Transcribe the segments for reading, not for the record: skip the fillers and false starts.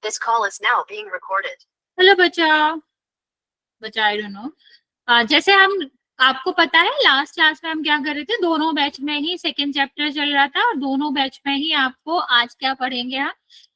This call is now being recorded. Hello बच्चा बच्चा I don't know. जैसे हम आपको पता है लास्ट क्लास में हम क्या कर रहे थे, दोनों बैच में ही सेकंड चैप्टर चल रहा था और दोनों बैच में ही आपको आज क्या पढ़ेंगे, हम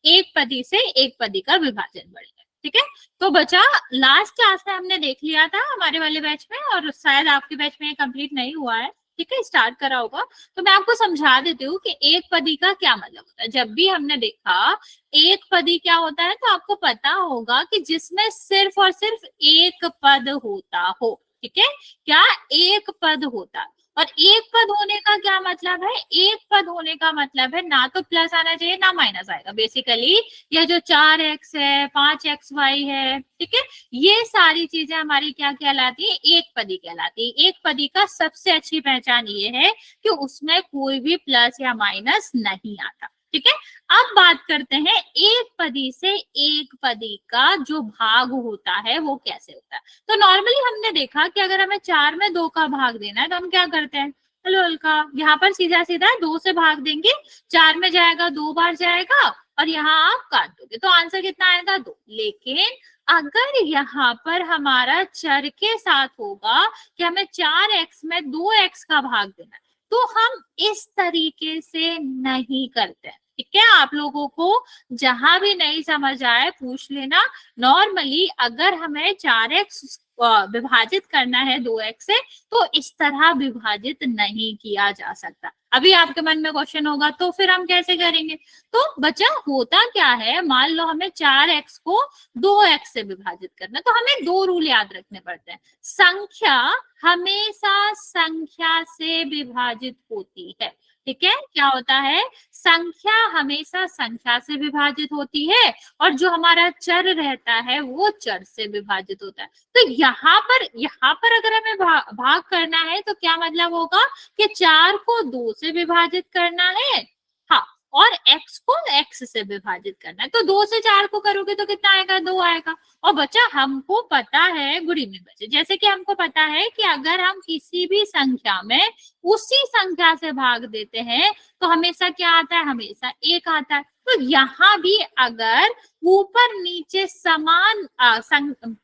एक पदी से एक पदी का विभाजन पढ़ेंगे। ठीक है, तो बच्चा लास्ट क्लास में हमने देख लिया था हमारे वाले बैच में, और शायद आपके बैच में कंप्लीट नहीं हुआ है। ठीक है, स्टार्ट करा होगा तो मैं आपको समझा देती हूँ कि एक पदी का क्या मतलब होता है। जब भी हमने देखा एक पदी क्या होता है तो आपको पता होगा कि जिसमें सिर्फ और सिर्फ एक पद होता हो। ठीक है, क्या एक पद होता है। और एक पद होने का क्या मतलब है, एक पद होने का मतलब है ना तो प्लस आना चाहिए ना माइनस आएगा। बेसिकली ये जो 4x है, 5xy है, ठीक है, ये सारी चीजें हमारी क्या कहलाती है, एक पदी कहलाती है। एक पदी का सबसे अच्छी पहचान ये है कि उसमें कोई भी प्लस या माइनस नहीं आता। ठीक है, अब बात करते हैं एक पदी से एक पदी का जो भाग होता है वो कैसे होता है। तो नॉर्मली हमने देखा कि अगर हमें 4 में 2 का भाग देना है तो हम क्या करते हैं, हेलो अलका, यहाँ पर सीधा सीधा 2 से भाग देंगे, 4 में जाएगा 2 बार जाएगा और यहाँ आप काट दोगे तो आंसर कितना आएगा, 2। लेकिन अगर यहाँ पर हमारा चर के साथ होगा कि हमें 4x में 2x का भाग देना है तो हम इस तरीके से नहीं करते हैं। ठीक है, आप लोगों को जहां भी नहीं समझ आए पूछ लेना। नॉर्मली अगर हमें 4x विभाजित करना है 2x से तो इस तरह विभाजित नहीं किया जा सकता। अभी आपके मन में क्वेश्चन होगा तो फिर हम कैसे करेंगे। तो बच्चा होता क्या है, मान लो हमें 4x को 2x से विभाजित करना, तो हमें 2 रूल याद रखने पड़ते हैं। संख्या हमेशा संख्या से विभाजित होती है। ठीक है, क्या होता है, संख्या हमेशा संख्या से विभाजित होती है और जो हमारा चर रहता है वो चर से विभाजित होता है। तो यहाँ पर अगर हमें भाग करना है तो क्या मतलब होगा कि 4 को 2 से विभाजित करना है, हाँ, और x को x से विभाजित करना है। तो 2 से 4 को करोगे तो कितना आएगा, 2 आएगा। और बच्चा हमको पता है, गुड इवनिंग बच्चे, जैसे कि हमको पता है कि अगर हम किसी भी संख्या में उसी संख्या से भाग देते हैं तो हमेशा क्या आता है, हमेशा 1 आता है। तो यहाँ भी अगर ऊपर नीचे समान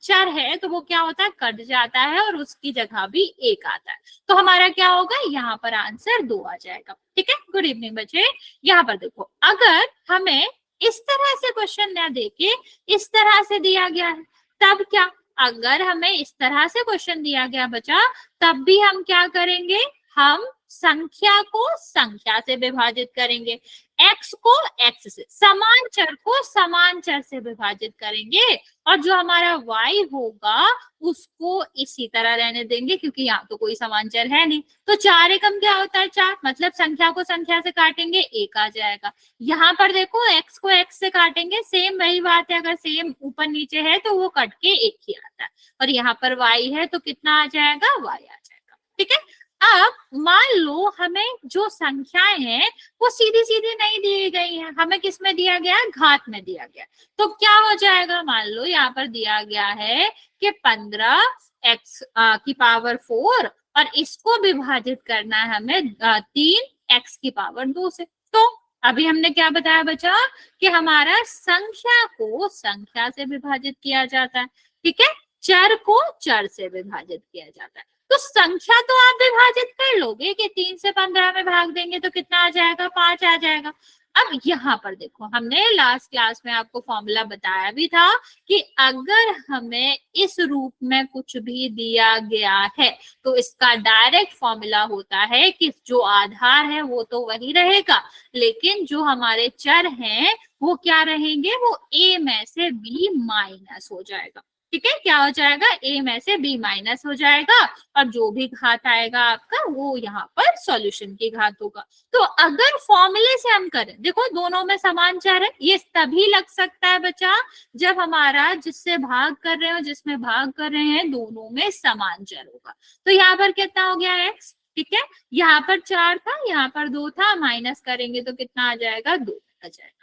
चर है तो वो क्या होता है, कट जाता है और उसकी जगह भी 1 आता है। तो हमारा क्या होगा, यहाँ पर आंसर 2 आ जाएगा। ठीक है, गुड इवनिंग बच्चे। यहाँ पर देखो, अगर हमें इस तरह से क्वेश्चन न देके इस तरह से दिया गया है तब क्या, अगर हमें इस तरह से क्वेश्चन दिया गया बच्चा तब भी हम क्या करेंगे, हम संख्या को संख्या से विभाजित करेंगे, x को x से, समान चर को समान चर से विभाजित करेंगे और जो हमारा y होगा उसको इसी तरह रहने देंगे क्योंकि यहाँ तो कोई समान चर है नहीं। तो 4 एकम क्या होता है, 4, मतलब संख्या को संख्या से काटेंगे 1 आ जाएगा। यहाँ पर देखो x को x से काटेंगे, सेम वही बात है, अगर सेम ऊपर नीचे है तो वो कट के 1 ही आता है। और यहाँ पर y है तो कितना आ जाएगा, y आ जाएगा। ठीक है, अब मान लो हमें जो संख्याएं हैं वो सीधी सीधी नहीं दी गई है, हमें किस में दिया गया है, घात में दिया गया। तो क्या हो जाएगा, मान लो यहाँ पर दिया गया है कि 15x की पावर 4 और इसको विभाजित करना है हमें 3x की पावर 2 से। तो अभी हमने क्या बताया बच्चा कि हमारा संख्या को संख्या से विभाजित किया जाता है। ठीक है, चर को चर से विभाजित किया जाता है। तो संख्या तो आप विभाजित कर लोगे कि 3 से 15 में भाग देंगे तो कितना आ जाएगा, 5 आ जाएगा। अब यहाँ पर देखो, हमने लास्ट क्लास में आपको फॉर्मूला बताया भी था कि अगर हमें इस रूप में कुछ भी दिया गया है तो इसका डायरेक्ट फॉर्मूला होता है कि जो आधार है वो तो वही रहेगा लेकिन जो हमारे चर हैं वो क्या रहेंगे, वो a में से b माइनस हो जाएगा। ठीक है, क्या हो जाएगा, a में से b माइनस हो जाएगा और जो भी घात आएगा आपका वो यहाँ पर सॉल्यूशन की घात होगा। तो अगर फॉर्मूले से हम करें, देखो दोनों में समान चर है, ये तभी लग सकता है बच्चा जब हमारा जिससे भाग कर रहे हो जिसमें भाग कर रहे हैं दोनों में समान चर होगा। तो यहाँ पर कितना हो गया x, ठीक है, यहाँ पर 4 था, यहाँ पर 2 था, माइनस करेंगे तो कितना आ जाएगा, 2 आ जाएगा।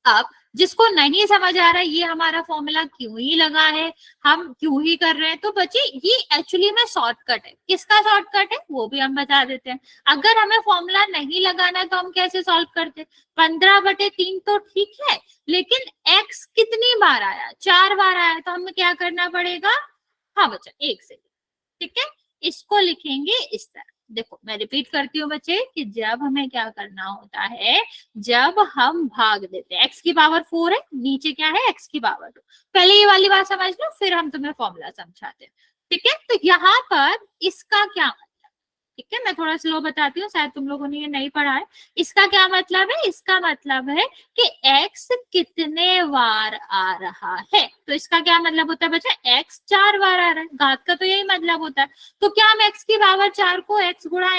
अब जिसको नहीं समझ आ रहा है ये हमारा फॉर्मूला क्यों ही लगा है, हम क्यों ही कर रहे हैं, तो बच्चे ये एक्चुअली में शॉर्टकट है। किसका शॉर्टकट है वो भी हम बता देते हैं। अगर हमें फॉर्मूला नहीं लगाना है तो हम कैसे सॉल्व करते, 15/3 तो ठीक है लेकिन x कितनी बार आया, 4 बार आया, तो हमें क्या करना पड़ेगा, हाँ बच्चा 1 से, ठीक है, इसको लिखेंगे इस तरह। देखो मैं रिपीट करती हूँ बच्चे कि जब हमें क्या करना होता है, जब हम भाग देते हैं, x की पावर 4 है, नीचे क्या है x की पावर 2, पहले ये वाली बात समझ लो फिर हम तुम्हें फॉर्मूला समझाते हैं, ठीक है। तो यहाँ पर इसका क्या, ठीक है, मैं थोड़ा स्लो बताती हूँ, शायद तुम लोगों ने ये नहीं पढ़ा है। इसका क्या मतलब है, इसका मतलब है कि x कितने बार आ रहा है, तो इसका क्या मतलब होता है बच्चा, x 4 बार आ रहा है, घात का तो यही मतलब होता है। तो क्या हम x की पावर 4 को x गुणा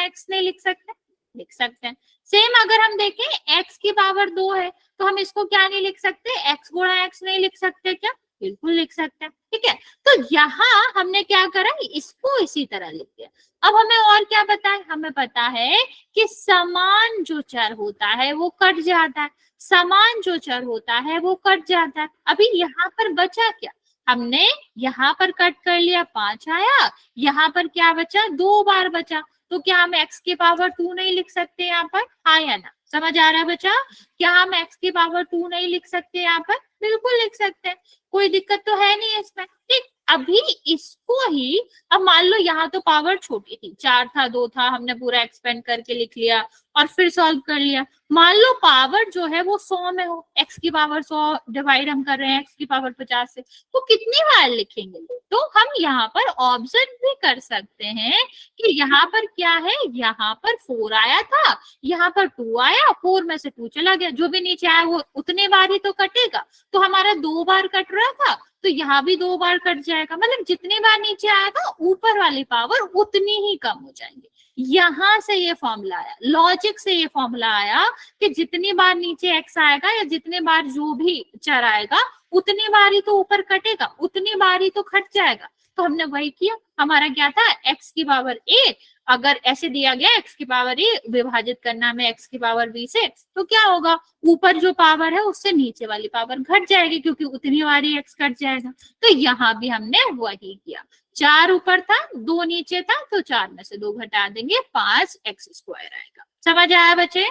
x नहीं लिख सकते, लिख सकते हैं। सेम अगर हम देखें x की पावर 2 है, तो हम इसको क्या नहीं लिख सकते, x गुणा x नहीं लिख सकते क्या, बिल्कुल लिख सकते हैं, ठीक है। तो यहाँ हमने क्या करा, इसको इसी तरह लिख दिया। अब हमें और क्या पता है, हमें पता है कि समान जो चर होता है वो कट जाता है, समान जो चर होता है वो कट जाता है। अभी यहाँ पर बचा क्या, हमने यहाँ पर कट कर लिया, 5 आया, यहाँ पर क्या बचा, 2 बार बचा, तो क्या हम x की पावर 2 नहीं लिख सकते यहाँ पर, हाँ या ना, समझ आ रहा है बच्चा, क्या हम x की पावर 2 नहीं लिख सकते यहाँ पर, बिल्कुल लिख सकते हैं, कोई दिक्कत तो है नहीं इसमें, ठीक। अभी इसको ही, अब मान लो यहाँ तो पावर छोटी थी, 4 था 2 था, हमने पूरा एक्सपेंड करके लिख लिया और फिर सॉल्व कर लिया। मान लो पावर जो है वो 100 में हो, x की पावर 100 डिवाइड हम कर रहे हैं x की पावर 50 से, तो कितनी बार लिखेंगे, तो हम यहाँ पर ऑब्जर्व भी कर सकते हैं कि यहाँ पर क्या है, यहाँ पर 4 आया था, यहाँ पर 2 आया, 4 में से 2 चला गया, जो भी नीचे आया वो उतने बार ही तो कटेगा, तो हमारा 2 बार कट रहा था, तो यहाँ भी 2 बार कट जाएगा, मतलब जितनी बार नीचे आया था ऊपर वाली पावर उतनी ही कम हो जाएंगे। यहां से ये फॉर्मूला आया, लॉजिक से ये फॉर्मूला आया कि जितनी बार नीचे x आएगा या जितने बार जो भी चर आएगा उतनी बार ही तो ऊपर कटेगा, उतनी बार ही तो कट जाएगा। तो हमने वही किया, हमारा क्या था, x की पावर a, अगर ऐसे दिया गया x की पावर a विभाजित करना में x की पावर b से, तो क्या होगा, ऊपर जो पावर है उससे नीचे वाली पावर घट जाएगी, क्योंकि उतनी बार ही x कट जाएगा। तो यहाँ भी हमने वही किया, 4 ऊपर था 2 नीचे था, तो 4 में से 2 घटा देंगे, 5x² आएगा। समझ आया बच्चे,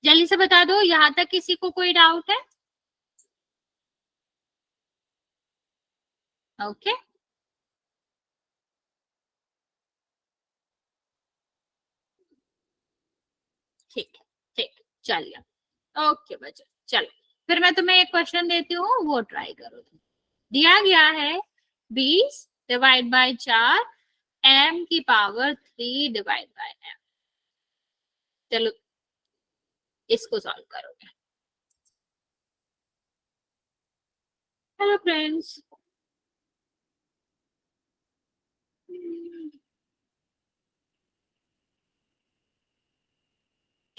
जल्दी से बता दो, यहाँ तक किसी को कोई डाउट है, ओके ठीक है, ठीक, चलिए, ओके बच्चे, चलो फिर मैं तुम्हें एक क्वेश्चन देती हूँ, वो ट्राई करो। दिया गया है 20 डिवाइड बाय 4 m की पावर 3 डिवाइड बाय m, चलो इसको सॉल्व करोगे। हेलो फ्रेंड्स,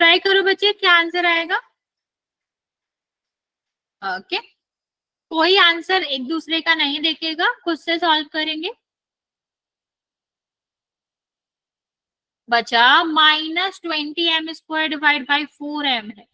ट्राई करो बच्चे, क्या आंसर आएगा, ओके कोई आंसर एक दूसरे का नहीं देखेगा, खुद से सॉल्व करेंगे। बचा -20m² डिवाइड बाई 4m है,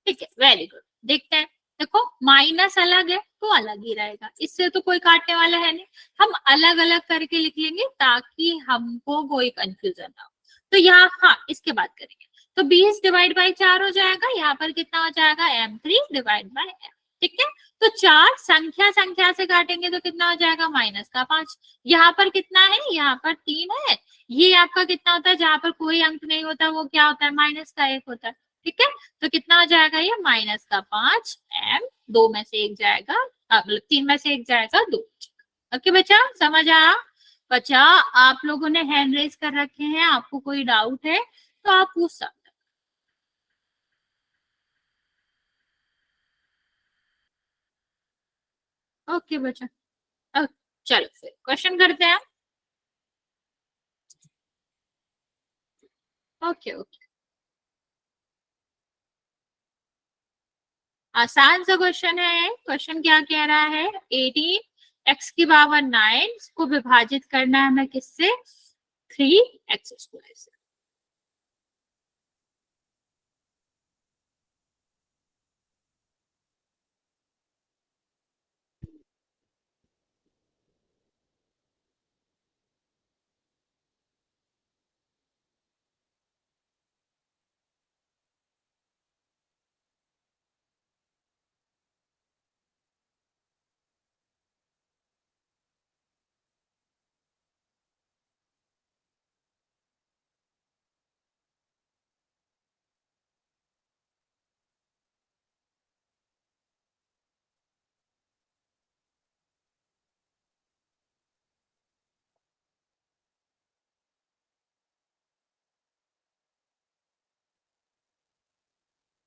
ठीक है, वेरी गुड, देखते हैं। देखो माइनस अलग है तो अलग ही रहेगा, इससे तो कोई काटने वाला है नहीं, हम अलग अलग करके लिख लेंगे ताकि हमको कोई कंफ्यूजन ना हो। तो यहाँ हाँ इसके बाद करेंगे, तो 20 डिवाइड बाई 4 हो जाएगा, यहाँ पर कितना हो जाएगा, m3 डिवाइड बाई m, ठीक है। तो 4 संख्या संख्या से काटेंगे तो कितना हो जाएगा, -5, यहाँ पर कितना है, यहाँ पर 3 है, ये आपका कितना होता है, जहां पर कोई अंक नहीं होता वो क्या होता है, -1 होता है, ठीक है। तो कितना हो जाएगा ये, -5 m, 2 में से 1 जाएगा, मतलब 3 में से 1 जाएगा, 2। ओके बच्चा, समझ आया बच्चा, आप लोगों ने हैंड रेज कर रखे हैं, आपको कोई डाउट है तो आप पूछ सकते हैं। ओके बच्चा, चलो फिर क्वेश्चन करते हैं। ओके ओके, आसान सा क्वेश्चन है, क्वेश्चन क्या कह रहा है, 18 x की पावर 9 को विभाजित करना है हमें किससे, 3x² से।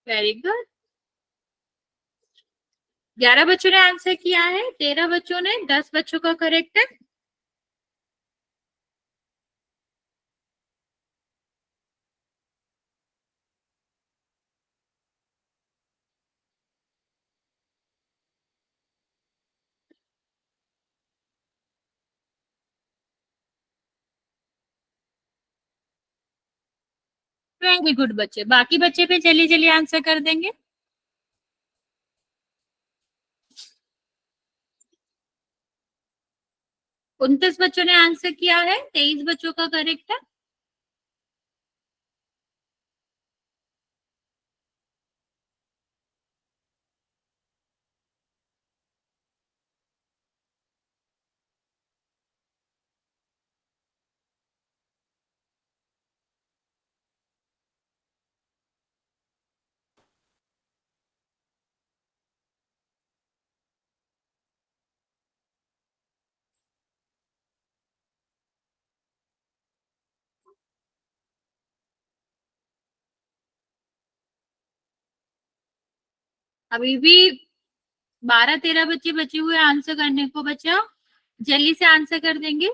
Very good. 11 बच्चों ने आंसर किया है, 13 बच्चों ने, 10 बच्चों का करेक्ट है। वेरी गुड बच्चे, बाकी बच्चे भी जल्दी जल्दी आंसर कर देंगे। 29 बच्चों ने आंसर किया है, 23 बच्चों का करेक्ट है। अभी भी 12-13 बच्चे बचे हुए आंसर करने को, बच्चा जल्दी से आंसर कर देंगे।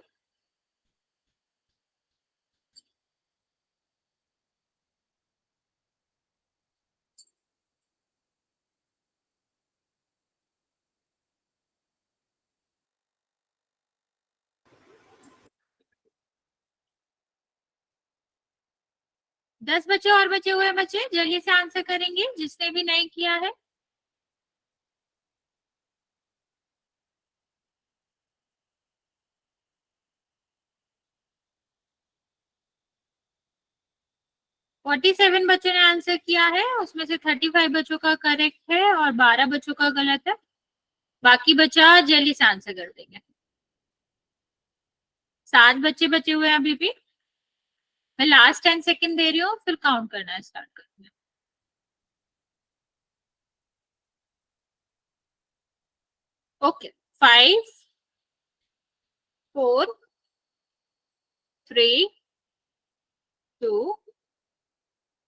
10 बच्चे और बचे हुए बच्चे जल्दी से आंसर करेंगे, जिसने भी नहीं किया है। 47 बच्चों ने आंसर किया है, उसमें से 35 बच्चों का करेक्ट है और 12 बच्चों का गलत है। बाकी बच्चा जल्दी से आंसर कर देंगे। 7 बच्चे बचे हुए हैं अभी भी। मैं लास्ट 10 सेकंड दे रही हूँ, फिर काउंट करना स्टार्ट करते हैं। ओके, 5, 4, 3, 2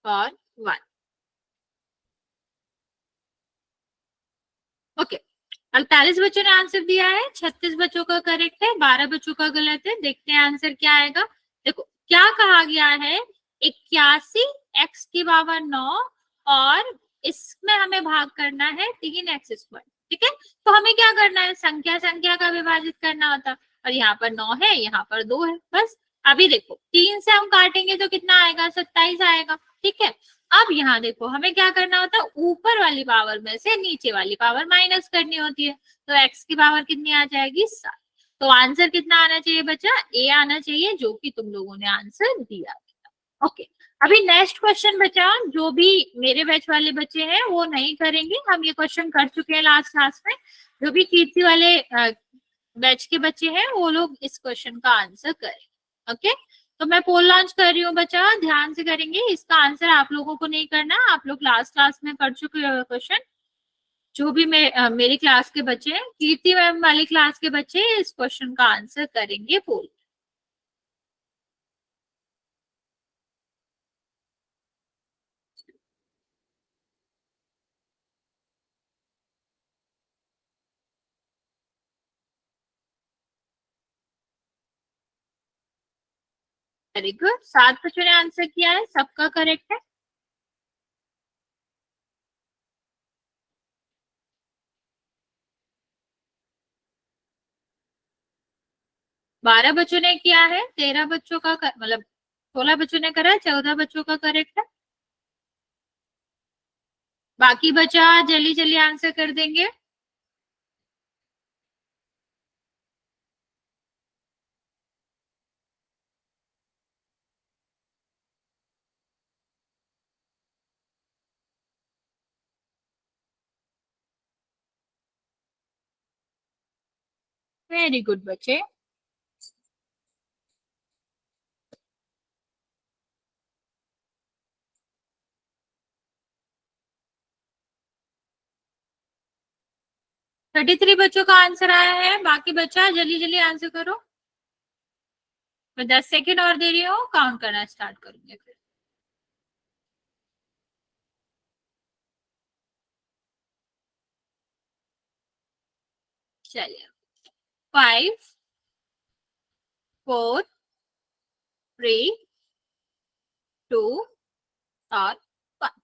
और 1। ओके, 48 बच्चों ने आंसर दिया है, 36 बच्चों का करेक्ट है, 12 बच्चों का गलत है। देखते हैं आंसर क्या आएगा। देखो क्या कहा गया है, 81 x की पावर 9 और इसमें हमें भाग करना है 3x²। ठीक है, तो हमें क्या करना है, संख्या संख्या का विभाजित करना होता, और यहाँ पर 9 है, यहाँ पर 2 है, बस। अभी देखो 3 से हम काटेंगे तो कितना आएगा, 27 आएगा। ठीक है, अब यहाँ देखो हमें क्या करना होता है, ऊपर वाली पावर में से नीचे वाली पावर माइनस करनी होती है, तो x की पावर कितनी आ जाएगी, 7। तो आंसर कितना आना चाहिए बच्चा, ए आना चाहिए, जो कि तुम लोगों ने आंसर दिया। ओके, अभी नेक्स्ट क्वेश्चन बचा, जो भी मेरे बैच वाले बच्चे हैं वो नहीं करेंगे, हम ये क्वेश्चन कर चुके हैं लास्ट क्लास में। जो भी कीर्ति वाले बैच के बच्चे हैं वो लोग इस क्वेश्चन का आंसर करें। ओके, तो मैं पोल लॉन्च कर रही हूँ बच्चा, ध्यान से करेंगे, इसका आंसर आप लोगों को नहीं करना, आप लोग लास्ट क्लास में कर चुके हो क्वेश्चन। जो भी मेरी क्लास के बच्चे हैं, कीर्ति मैम वाली क्लास के बच्चे इस क्वेश्चन का आंसर करेंगे पोल। वेरी गुड, 7 बच्चों ने आंसर किया है, सबका करेक्ट है। 12 बच्चों ने किया है, 13 बच्चों का मतलब 16 बच्चों ने करा है, 14 बच्चों का करेक्ट है। बाकी बच्चा जल्दी जल्दी आंसर कर देंगे। वेरी गुड बच्चे। थर्टी थ्री बच्चों का आंसर आया है। बाकी बच्चा जल्दी जल्दी आंसर करो। मैं 10 सेकेंड और दे रही हूँ, काउंट करना स्टार्ट करूंगी फिर। चलिए, 5, 4, 3, 2 और 1।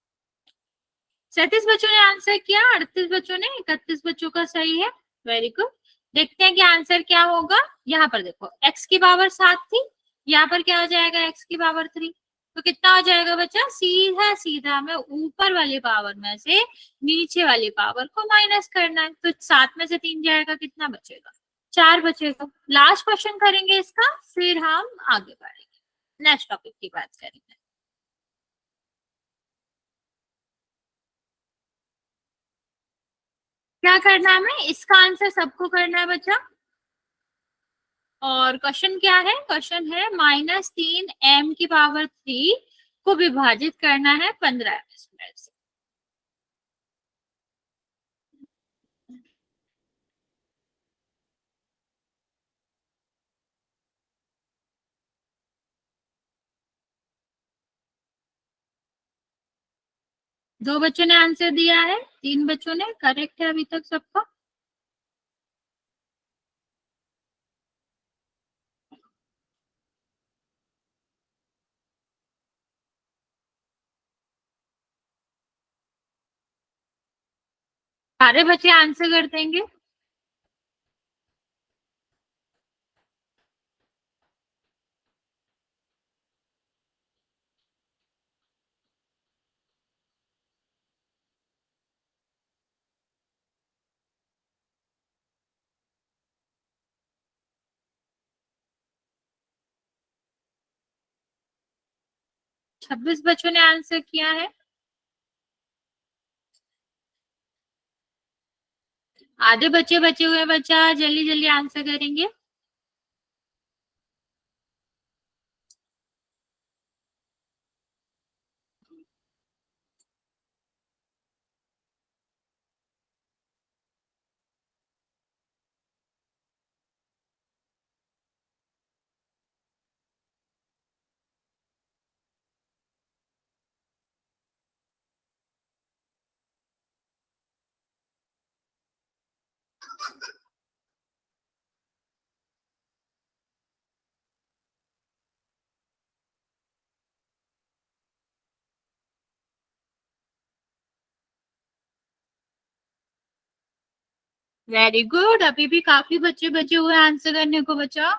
37 बच्चों ने आंसर किया, 38 बच्चों ने, 31 बच्चों का सही है। Very good. देखते हैं कि आंसर क्या होगा। यहाँ पर देखो, x की पावर 7 थी, यहाँ पर क्या हो जाएगा, x की पावर 3। तो कितना हो जाएगा बच्चा, सीधा सीधा हमें ऊपर वाली पावर में से नीचे वाली पावर को माइनस करना है। तो 7 में से 3 जाएगा, कितना बचेगा, 4 बचेगा। लास्ट क्वेश्चन करेंगे इसका, फिर हम आगे बढ़ेंगे, नेक्स्ट टॉपिक की बात करेंगे। क्या करना है हमें, इसका आंसर सबको करना है बच्चा। और क्वेश्चन क्या है, क्वेश्चन है -3m की पावर 3 को विभाजित करना है 15m² से। दो बच्चों ने आंसर दिया है, 3 बच्चों ने, करेक्ट है अभी तक सबका। सारे बच्चे आंसर कर देंगे। छब्बीस बच्चों ने आंसर किया है। आधे बच्चे बचे हुए बच्चा जल्दी जल्दी आंसर करेंगे। वेरी गुड, अभी भी काफी बच्चे बचे हुए आंसर करने को बचा,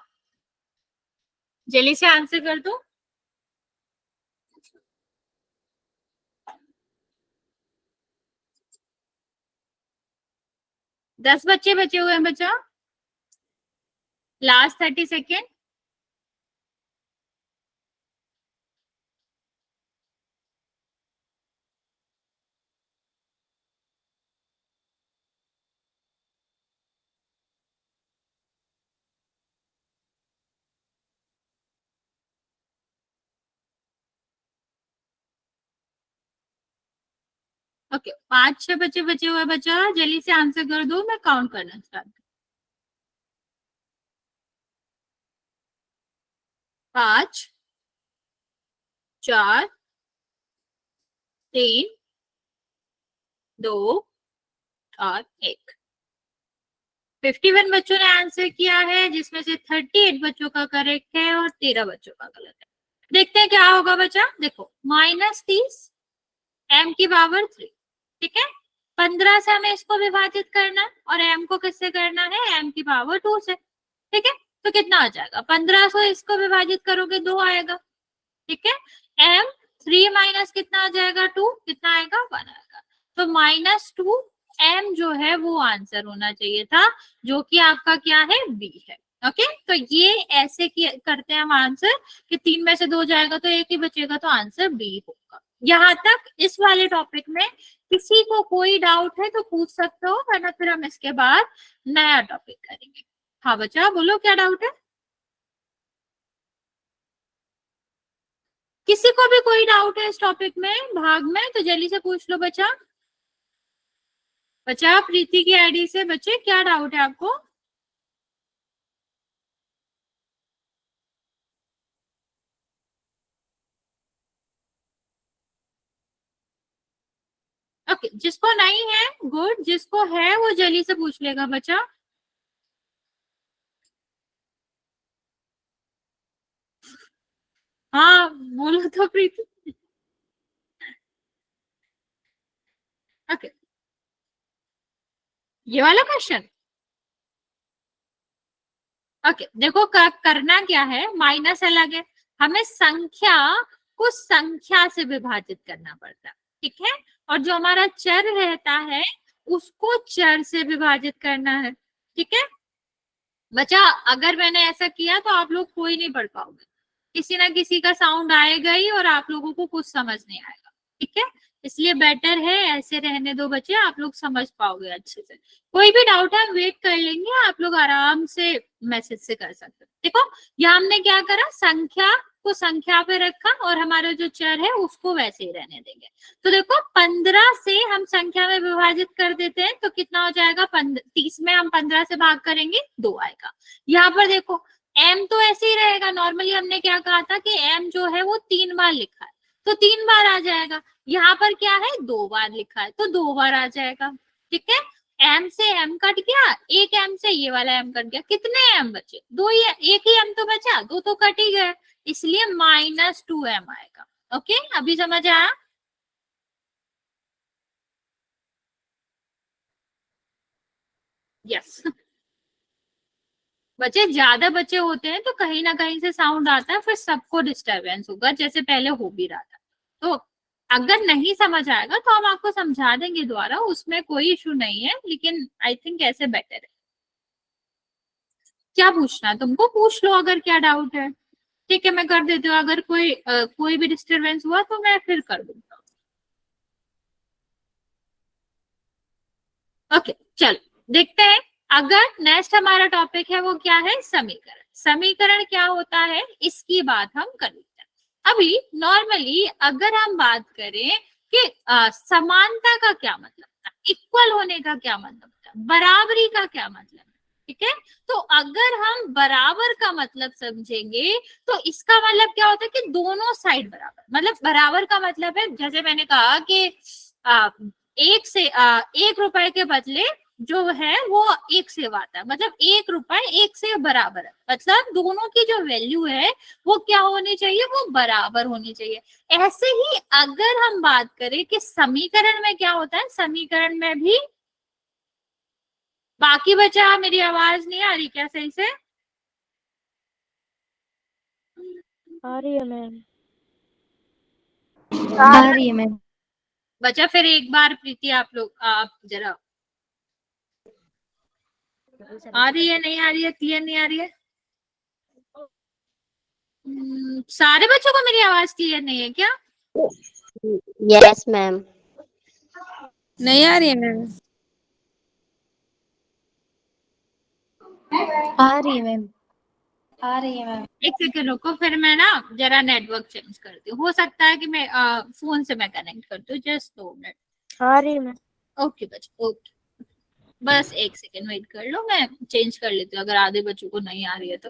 जल्दी से आंसर कर दो। 10 बच्चे बचे हुए हैं बच्चा, लास्ट 30 सेकेंड। ओके, 5-6 बच्चे बचे हुए बच्चा, जल्दी से आंसर कर दो, मैं काउंट करना स्टार्ट। 5, 4, 3, 2 और 1। 51 बच्चों ने आंसर किया है, जिसमें से 38 बच्चों का करेक्ट है और 13 बच्चों का गलत है। देखते हैं क्या होगा बच्चा। देखो, -30 m की पावर 3, ठीक है, 15 से हमें इसको विभाजित करना है और m को किससे करना है, m की पावर 2 से, ठीक है। तो कितना आ जाएगा 1500, इसको विभाजित करोगे 2 आएगा, ठीक है। एम 3 माइनस कितना आ जाएगा 2, कितना आएगा 1 आएगा। तो -2 एम जो है वो आंसर होना चाहिए था, जो कि आपका क्या है बी है। ओके, तो ये ऐसे करते हैं हम आंसर कि 3 में से 2 जाएगा तो 1 ही बचेगा, तो आंसर बी होगा। यहाँ तक इस वाले टॉपिक में किसी को कोई डाउट है तो पूछ सकते हो, वरना फिर हम इसके बाद नया टॉपिक करेंगे। हाँ बच्चा बोलो, क्या डाउट है? किसी को भी कोई डाउट है इस टॉपिक में, भाग में, तो जल्दी से पूछ लो बच्चा। बच्चा प्रीति की आईडी से, बच्चे क्या डाउट है आपको? ओके, जिसको नहीं है गुड, जिसको है वो जल्दी से पूछ लेगा बच्चा। हाँ बोलो तो प्रीति। ओके, ये वाला क्वेश्चन। ओके देखो, करना क्या है, माइनस अलग है, हमें संख्या को संख्या से विभाजित करना पड़ता है, ठीक है। और जो हमारा चर रहता है उसको चर से विभाजित करना है, ठीक है। बच्चा अगर मैंने ऐसा किया तो आप लोग कोई नहीं पढ़ पाओगे, किसी ना किसी का साउंड आएगा ही और आप लोगों को कुछ समझ नहीं आएगा, ठीक है। इसलिए बेटर है ऐसे रहने दो बच्चे, आप लोग समझ पाओगे अच्छे से। कोई भी डाउट है हम वेट कर लेंगे, आप लोग आराम से मैसेज से कर सकते हो। देखो यहाँ हमने क्या करा, संख्या को संख्या पे रखा और हमारा जो चर है उसको वैसे ही रहने देंगे। तो देखो 15 से हम संख्या में विभाजित कर देते हैं तो कितना हो जाएगा, 30 में हम 15 से भाग करेंगे 2 आएगा। यहाँ पर देखो एम तो ऐसे ही रहेगा, नॉर्मली हमने क्या कहा था कि एम जो है वो 3 बार लिखा है तो 3 बार आ जाएगा। यहाँ पर क्या है 2 बार लिखा है तो 2 बार आ जाएगा, ठीक है। एम से एम कट गया, एक एम से ये वाला एम कट गया, कितने एम बचे, 2 ही, एक ही एम तो बचा, 2 तो कट ही गए, इसलिए -2m आएगा। ओके अभी समझ आया? यस। बच्चे ज्यादा बच्चे होते हैं तो कहीं ना कहीं से साउंड आता है, फिर सबको डिस्टरबेंस होगा, जैसे पहले हो भी रहा था। तो अगर नहीं समझ आएगा तो हम आपको समझा देंगे दोबारा, उसमें कोई इशू नहीं है, लेकिन आई थिंक ऐसे बेटर है। क्या पूछना है तुमको, पूछ लो अगर क्या डाउट है, ठीक है मैं कर देती हूँ। अगर कोई भी डिस्टरबेंस हुआ तो मैं फिर कर दूंगा। ओके चलो देखते हैं। अगर नेक्स्ट हमारा टॉपिक है वो क्या है, समीकरण। समीकरण क्या होता है इसकी बात हम कर लेते हैं। अभी नॉर्मली अगर हम बात करें कि समानता का क्या मतलब था, इक्वल होने का क्या मतलब था, बराबरी का क्या मतलब है, ठीक है। तो अगर हम बराबर का मतलब समझेंगे तो इसका मतलब क्या होता है कि दोनों साइड बराबर, मतलब बराबर का मतलब है, जैसे मैंने कहा कि एक रुपए के बदले जो है वो एक सेव आता है, मतलब 1 रुपए 1 से बराबर है, मतलब दोनों की जो वैल्यू है वो क्या होनी चाहिए, वो बराबर होनी चाहिए। ऐसे ही अगर हम बात करें कि समीकरण में क्या होता है, समीकरण में भी, बाकी बचा मेरी आवाज नहीं आ रही क्या सही से? आ रही है मैम। आ रही है मैम। बचा फिर एक बार प्रीति आप जरा, आ रही है नहीं आ रही है, क्लियर नहीं आ रही है? सारे बच्चों को मेरी आवाज क्लियर नहीं है क्या? Yes ma'am. नहीं आ रही है मैम। आ रही है मैम। आ रही है मैम। एक सेकंड रुको, फिर मैं ना जरा नेटवर्क चेंज करती हूँ, हो सकता है कि मैं फोन से मैं कनेक्ट करती हूँ, जस्ट 2 मिनट। आ रही है मैम। ओके बच्चों ओके, बस एक सेकंड वेट कर लो, मैं चेंज कर लेती हूँ अगर आधे बच्चों को नहीं आ रही है तो।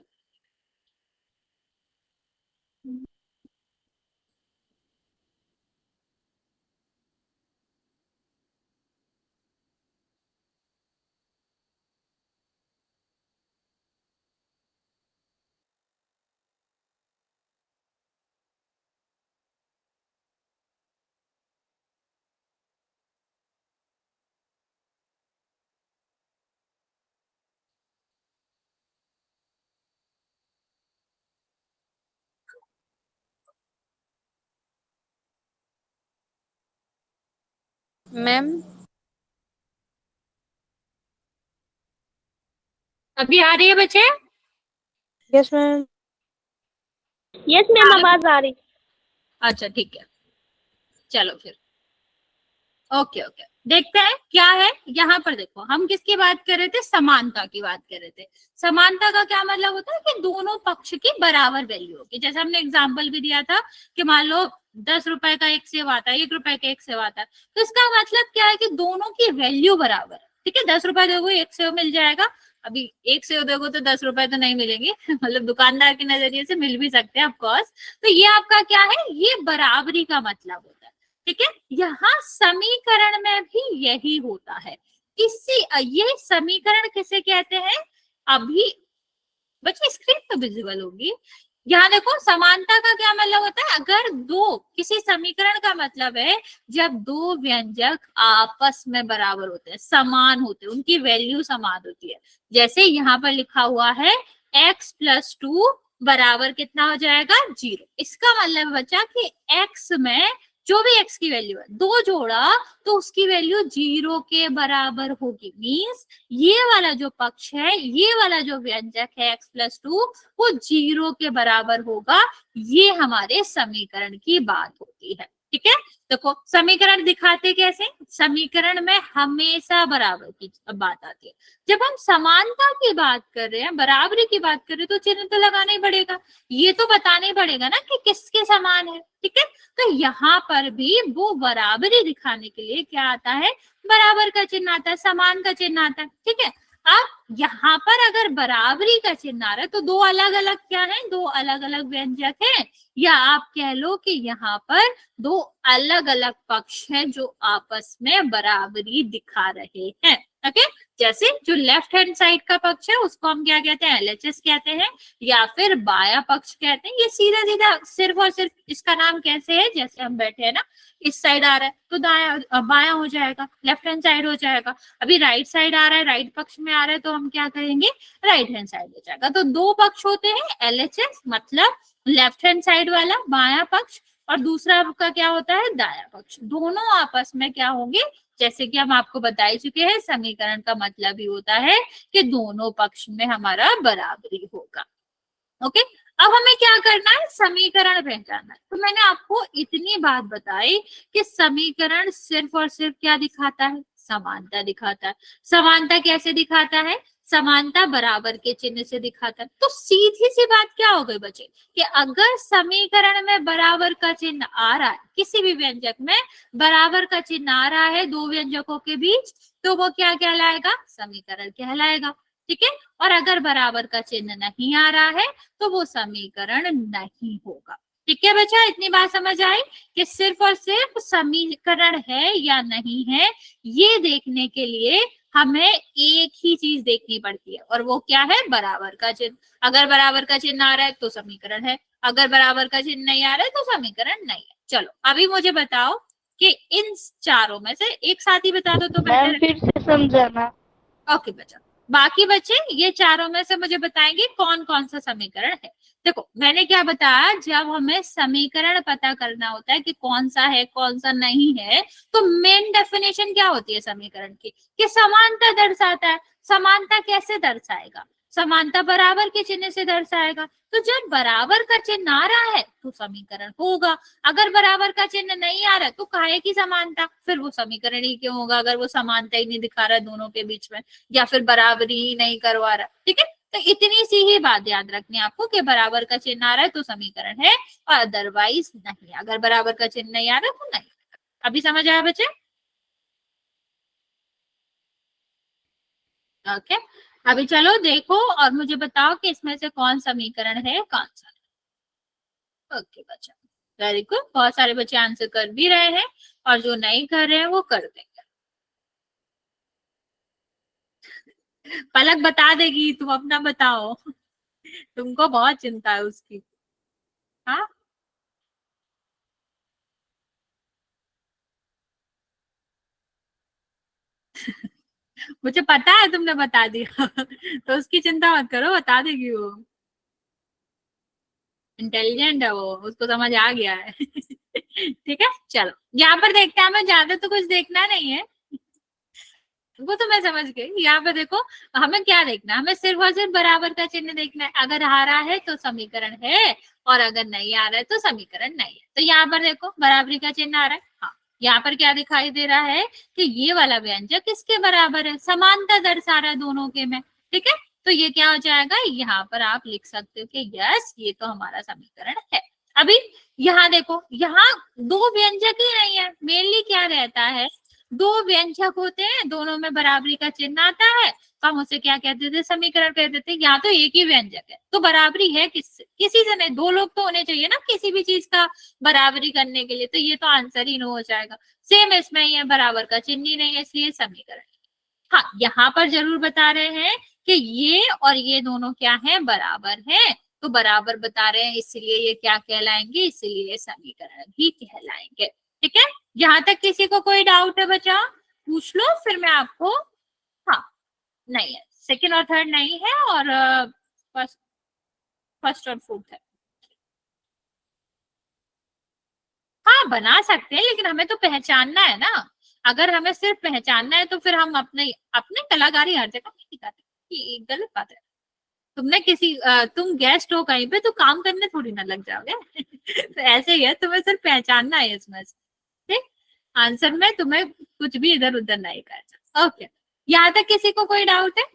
मैम। अभी आ रही है बच्चे? Yes ma'am. यस मैम, आवाज आ रही। अच्छा ठीक है, चलो फिर ओके ओके। देखते हैं क्या है यहाँ पर। देखो हम किसकी बात कर रहे थे, समानता की बात कर रहे थे। समानता का क्या मतलब होता है कि दोनों पक्ष की बराबर वैल्यू होगी। जैसे हमने एग्जाम्पल भी दिया था कि मान लो 10 रुपए का एक सेव आता है, 1 रुपए का एक सेव आता है, तो इसका मतलब क्या है कि दोनों की वैल्यू बराबर है। ठीक है, 10 रुपए दोगे एक सेव मिल जाएगा। अभी एक सेव दोगे तो 10 रुपए तो नहीं मिलेंगे मतलब दुकानदार के नजरिए से मिल भी सकते हैं ऑफकोर्स। तो ये आपका क्या है, ये बराबरी का मतलब होता है। ठीक है, यहाँ समीकरण में भी यही होता है। इसी ये समीकरण किसे कहते हैं, अभी बच्चे स्क्रीन तो विजिबल होगी। यहाँ देखो समानता का क्या मतलब होता है, अगर दो, किसी समीकरण का मतलब है जब दो व्यंजक आपस में बराबर होते हैं, समान होते हैं, उनकी वैल्यू समान होती है। जैसे यहाँ पर लिखा हुआ है x+2 बराबर कितना हो जाएगा, 0। इसका मतलब बच्चा कि x में जो भी x की वैल्यू है, दो जोड़ा तो उसकी वैल्यू 0 के बराबर होगी। मीन्स ये वाला जो पक्ष है, ये वाला जो व्यंजक है x+2 वो 0 के बराबर होगा। ये हमारे समीकरण की बात होती है। ठीक है, देखो समीकरण दिखाते कैसे, समीकरण में हमेशा बराबर की बात आती है। जब हम समानता की बात कर रहे हैं, बराबरी की बात कर रहे हैं, तो चिन्ह तो लगाना ही पड़ेगा, ये तो बताना ही पड़ेगा ना कि किसके समान है। ठीक है, तो यहाँ पर भी वो बराबरी दिखाने के लिए क्या आता है, बराबर का चिन्ह आता है, समान का चिन्ह आता है। ठीक है, अब यहाँ पर अगर बराबरी का चिन्ह आ रहा है तो दो अलग अलग क्या है, दो अलग अलग व्यंजक है, या आप कह लो कि यहाँ पर दो अलग अलग पक्ष हैं जो आपस में बराबरी दिखा रहे हैं। ओके, जैसे जो लेफ्ट हैंड साइड का पक्ष है उसको हम क्या कहते हैं, LHS कहते हैं, या फिर बाया पक्ष कहते हैं। ये सीधा सीधा सिर्फ और सिर्फ इसका नाम कैसे है, जैसे हम बैठे हैं ना, इस साइड आ रहा है तो दाया बाया हो जाएगा, लेफ्ट हैंड साइड हो जाएगा। अभी राइट साइड आ रहा है, राइट पक्ष में आ रहा है तो हम क्या करेंगे, राइट हैंड साइड हो जाएगा। तो दो पक्ष होते हैं, LHS मतलब लेफ्ट हैंड साइड वाला बाया पक्ष, और दूसरा का क्या होता है, दाया पक्ष। दोनों आपस में क्या होंगे, जैसे कि हम आपको बता ही चुके हैं, समीकरण का मतलब ही होता है कि दोनों पक्ष में हमारा बराबरी होगा। ओके, अब हमें क्या करना है, समीकरण पहचानना है। तो मैंने आपको इतनी बात बताई कि समीकरण सिर्फ और सिर्फ क्या दिखाता है, समानता दिखाता है। समानता कैसे दिखाता है, समानता बराबर के चिन्ह से दिखाता है। तो सीधी सी बात क्या हो गई बच्चे, कि अगर समीकरण में बराबर का चिन्ह आ रहा है, किसी भी व्यंजक में बराबर का चिन्ह आ रहा है दो व्यंजकों के बीच, तो वो क्या कहलाएगा, समीकरण कहलाएगा। ठीक है, और अगर बराबर का चिन्ह नहीं आ रहा है तो वो समीकरण नहीं होगा। ठीक है बच्चा, इतनी बात समझ आई कि सिर्फ और सिर्फ समीकरण है या नहीं है, ये देखने के लिए हमें एक ही चीज देखनी पड़ती है, और वो क्या है, बराबर का चिन्ह। अगर बराबर का चिन्ह आ रहा है तो समीकरण है, अगर बराबर का चिन्ह नहीं आ रहा है तो समीकरण नहीं है। चलो अभी मुझे बताओ कि इन चारों में से एक साथ ही बता दो तो बेहतर है। फिर से समझाना। ओके बच्चा, बाकी बच्चे ये चारों में से मुझे बताएंगे कौन कौन सा समीकरण है। देखो मैंने क्या बताया, जब हमें समीकरण पता करना होता है कि कौन सा है कौन सा नहीं है, तो मेन डेफिनेशन क्या होती है समीकरण की, कि समानता दर्शाता है। समानता कैसे दर्शाएगा, समानता बराबर के चिन्ह से दर्शाएगा। तो जब बराबर का चिन्ह आ रहा है तो समीकरण होगा, अगर बराबर का चिन्ह नहीं आ रहा तो काहे की समानता, फिर वो समीकरण ही क्यों होगा, अगर वो समानता ही नहीं दिखा रहा है दोनों के बीच में, या फिर बराबरी ही नहीं करवा रहा। ठीक है, तो इतनी सी ही बात याद रखनी है आपको कि बराबर का चिन्ह आ रहा है तो समीकरण है, और अदरवाइज नहीं, अगर बराबर का चिन्ह नहीं आ रहा तो नहीं। अभी समझ आया बच्चे? ओके, अभी चलो देखो और मुझे बताओ कि इसमें से कौन समीकरण है, कौन सा। ओके बच्चा, वेरी गुड, बहुत सारे बच्चे आंसर कर भी रहे हैं, और जो नहीं कर रहे हैं वो कर देंगे। पलक बता देगी, तुम अपना बताओ तुमको बहुत चिंता है उसकी। हाँ मुझे पता है तुमने बता दिया तो उसकी चिंता मत करो, बता देगी वो, इंटेलिजेंट है वो, उसको समझ आ गया है ठीक है, चलो यहाँ पर देखते हैं, हमें ज्यादा तो कुछ देखना नहीं है, वो तो मैं समझ गई। यहाँ पे देखो हमें क्या देखना है, हमें सिर्फ और सिर्फ बराबर का चिन्ह देखना है। अगर आ रहा है तो समीकरण है, और अगर नहीं आ रहा है तो समीकरण नहीं है। तो यहाँ पर देखो बराबरी का चिन्ह आ रहा है। हाँ, यहाँ पर क्या दिखाई दे रहा है कि ये वाला व्यंजक किसके बराबर है, समानता दर्शा रहा है दोनों के में। ठीक है, तो ये क्या हो जाएगा, यहाँ पर आप लिख सकते हो कि यस ये तो हमारा समीकरण है। अभी यहाँ देखो, यहाँ दो व्यंजक ही नहीं है, मेनली क्या रहता है, दो व्यंजक होते हैं, दोनों में बराबरी का चिन्ह आता है, तो हम उसे क्या कहते थे, समीकरण कहते थे। यहाँ तो एक ही व्यंजक है, तो बराबरी है किससे, किसी से नहीं, दो लोग तो होने चाहिए ना किसी भी चीज का बराबरी करने के लिए, तो ये तो आंसर ही नो हो जाएगा। सेम इसमें ये बराबर का चिन्ह ही नहीं है, इसलिए समीकरण। हाँ, यहाँ पर जरूर बता रहे हैं कि ये और ये दोनों क्या है, बराबर है, तो बराबर बता रहे हैं, इसलिए ये क्या कहलाएंगे, इसलिए समीकरण भी कहलाएंगे। ठीक है, यहाँ तक किसी को कोई डाउट है बच्चा, पूछ लो, फिर मैं आपको। हाँ, नहीं है, सेकंड और थर्ड नहीं है, और फर्स्ट और फोर्थ है। हाँ, बना सकते हैं, लेकिन हमें तो पहचानना है ना। अगर हमें सिर्फ पहचानना है तो फिर हम अपने अपने कलाकारी हर जगह नहीं दिखाते, ये गलत बात है। तुमने तुम गेस्ट हो कहीं पे तो काम करने थोड़ी ना लग जाओगे। तो ऐसे ही है, तुम्हें सिर्फ पहचानना है इसमें से। ठीक, आंसर में तुम्हें कुछ भी इधर उधर नहीं करना। ओके, यहाँ तक किसी को कोई डाउट है?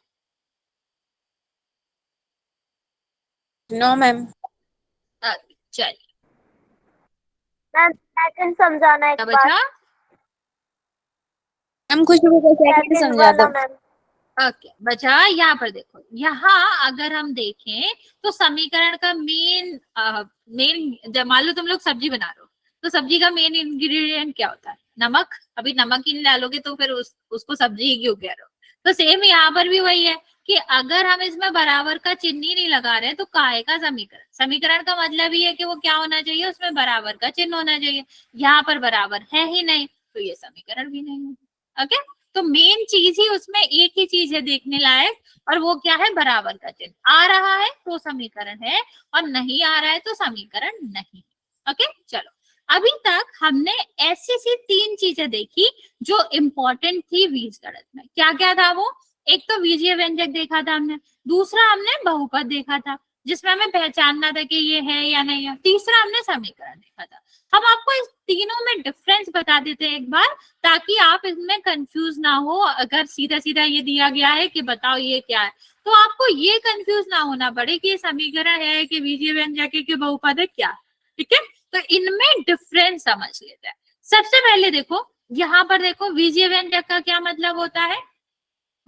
No ma'am. चलिए मैम सेकंड समझाना एक बार। बच्चा, मैम खुशबू को सेकंड सेकंड समझा वाला दो। मैम। ओके बच्चा, यहाँ पर देखो, यहाँ अगर हम देखें तो समीकरण का मेन मान लो तुम लोग सब्जी बना रहे हो, तो सब्जी का मेन इंग्रेडिएंट क्या होता है, नमक। अभी नमक ही नहीं डालोगे तो फिर उसको सब्जी ही क्यों कह रहे हो। तो सेम यहाँ पर भी वही है कि अगर हम इसमें बराबर का चिन्ह ही नहीं लगा रहे तो काहे का समीकरण। समीकरण का मतलब ही है कि वो क्या होना चाहिए, उसमें बराबर का चिन्ह होना चाहिए। यहाँ पर बराबर है ही नहीं, तो ये समीकरण भी नहीं है। ओके, तो मेन चीज ही उसमें एक ही चीज है देखने लायक, और वो क्या है, बराबर का चिन्ह। आ रहा है तो समीकरण है, और नहीं आ रहा है तो समीकरण नहीं। ओके, चलो अभी तक हमने ऐसी सी तीन चीजें देखी जो इम्पोर्टेंट थी बीजगणित में। क्या क्या था वो, एक तो बीजीय व्यंजक देखा था हमने, दूसरा हमने बहुपद देखा था जिसमें हमें पहचानना था कि ये है या नहीं है, तीसरा हमने समीकरण देखा था। हम आपको इस तीनों में डिफरेंस बता देते हैं एक बार, ताकि आप इसमें कंफ्यूज ना हो। अगर सीधा सीधा ये दिया गया है कि बताओ ये क्या है, तो आपको ये कंफ्यूज ना होना पड़े कि ये समीकरण है कि बीजीय व्यंजक है कि बहुपद है, क्या। ठीक है, तो इनमें डिफरेंस समझ लेते हैं। सबसे पहले देखो, यहाँ पर देखो, बीजीय व्यंजक का क्या मतलब होता है।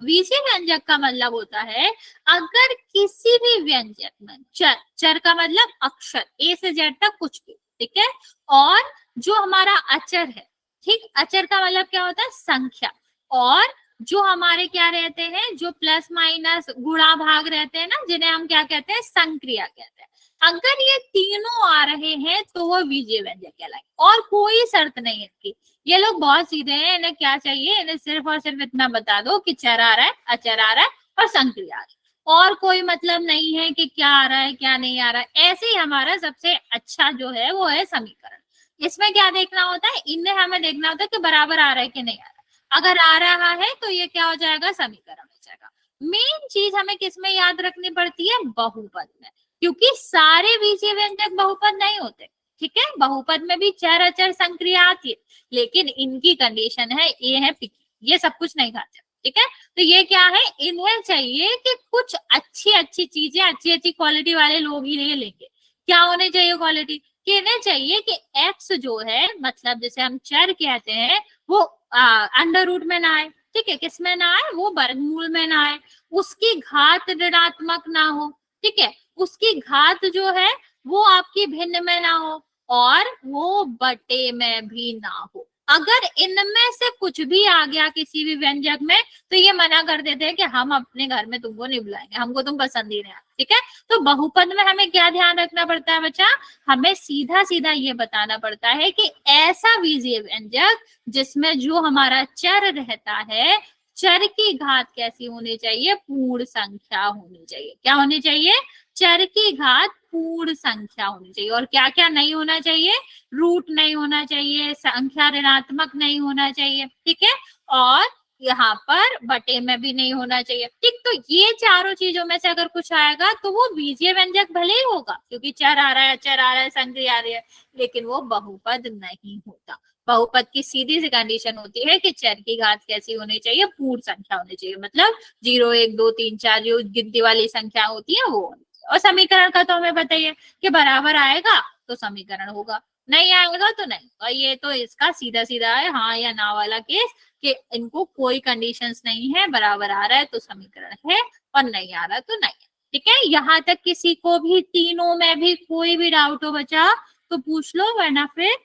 बीजीय व्यंजक का मतलब होता है अगर किसी भी व्यंजक में चर का मतलब अक्षर ए से जेड तक कुछ भी, ठीक है, और जो हमारा अचर है, ठीक, अचर का मतलब क्या होता है, संख्या, और जो हमारे क्या रहते हैं, जो प्लस माइनस गुणा भाग रहते हैं ना, जिन्हें हम क्या कहते हैं, संक्रिया कहते हैं। अगर ये तीनों आ रहे हैं तो वो बीजीय व्यंजक कहलाएंगे, और कोई शर्त नहीं है इनकी। ये लोग बहुत सीधे हैं, इन्हें क्या चाहिए, इन्हें सिर्फ और सिर्फ इतना बता दो कि चर आ रहा है, अचर आ रहा है और संक्रिया आ रही है, और कोई मतलब नहीं है कि क्या आ रहा है क्या नहीं आ रहा है। ऐसे ही हमारा सबसे अच्छा जो है वो है समीकरण। इसमें क्या देखना होता है, इन्हें हमें देखना होता है कि बराबर आ रहा है कि नहीं आ रहा है। अगर आ रहा है तो ये क्या हो जाएगा, समीकरण हो जाएगा। मेन चीज हमें किसमें याद रखनी पड़ती है, बहुपद में, क्योंकि सारे बीजीय व्यंजक बहुपद नहीं होते। ठीक है, बहुपद में भी चर अचर संक्रिया आती है, लेकिन इनकी कंडीशन है ये है पिकी, ये सब कुछ नहीं खाते। ठीक है, तो ये क्या है, इन्हें चाहिए कि कुछ अच्छी अच्छी चीजें, अच्छी अच्छी क्वालिटी वाले लोग ही ले लेंगे। क्या होने चाहिए क्वालिटी, कि इन्हें चाहिए कि एक्स जो है, मतलब जैसे हम चर कहते हैं, वो अंडर रूट में ना आए। ठीक है, किस में ना आए, वो वर्गमूल में ना आए, उसकी घात ऋणात्मक ना हो। ठीक है, उसकी घात जो है वो आपकी भिन्न में ना हो, और वो बटे में भी ना हो। अगर इनमें से कुछ भी आ गया किसी भी व्यंजक में, तो ये मना कर देते हैं कि हम अपने घर में तुमको नहीं बुलाएंगे, हमको तुम पसंद ही नहीं आते। ठीक है, तो बहुपद में हमें क्या ध्यान रखना पड़ता है बच्चा, हमें सीधा सीधा ये बताना पड़ता है कि ऐसा बीजीय व्यंजक जिसमें जो हमारा चर रहता है, चर की घात कैसी होनी चाहिए, पूर्ण संख्या होनी चाहिए। क्या होनी चाहिए, चर की घात पूर्ण संख्या होनी चाहिए। और क्या क्या नहीं होना चाहिए? रूट नहीं होना चाहिए, संख्या ऋणात्मक नहीं होना चाहिए, ठीक है, और यहाँ पर बटे में भी नहीं होना चाहिए, ठीक। तो ये चारों चीजों में से अगर कुछ आएगा तो वो बीजीय व्यंजक भले ही होगा, क्योंकि चर आ रहा है, अचर आ रहा है, संक्रिया आ रही है, लेकिन वो बहुपद नहीं होता। बहुपद की सीधी सी कंडीशन होती है कि चर की घात कैसी होनी चाहिए? पूर्ण संख्या होनी चाहिए, मतलब 0 1 2 3 4 जो गिनती वाली संख्या होती है वो। और समीकरण का तो हमें बताइए कि बराबर आएगा तो समीकरण होगा, नहीं आएगा तो नहीं। और ये तो इसका सीधा सीधा है हाँ या ना वाला केस, कि इनको कोई कंडीशंस नहीं है, बराबर आ रहा है तो समीकरण है और नहीं आ रहा तो नहीं है, ठीक है। यहाँ तक किसी को भी तीनों में भी कोई भी डाउट हो बचा तो पूछ लो, वरना फिर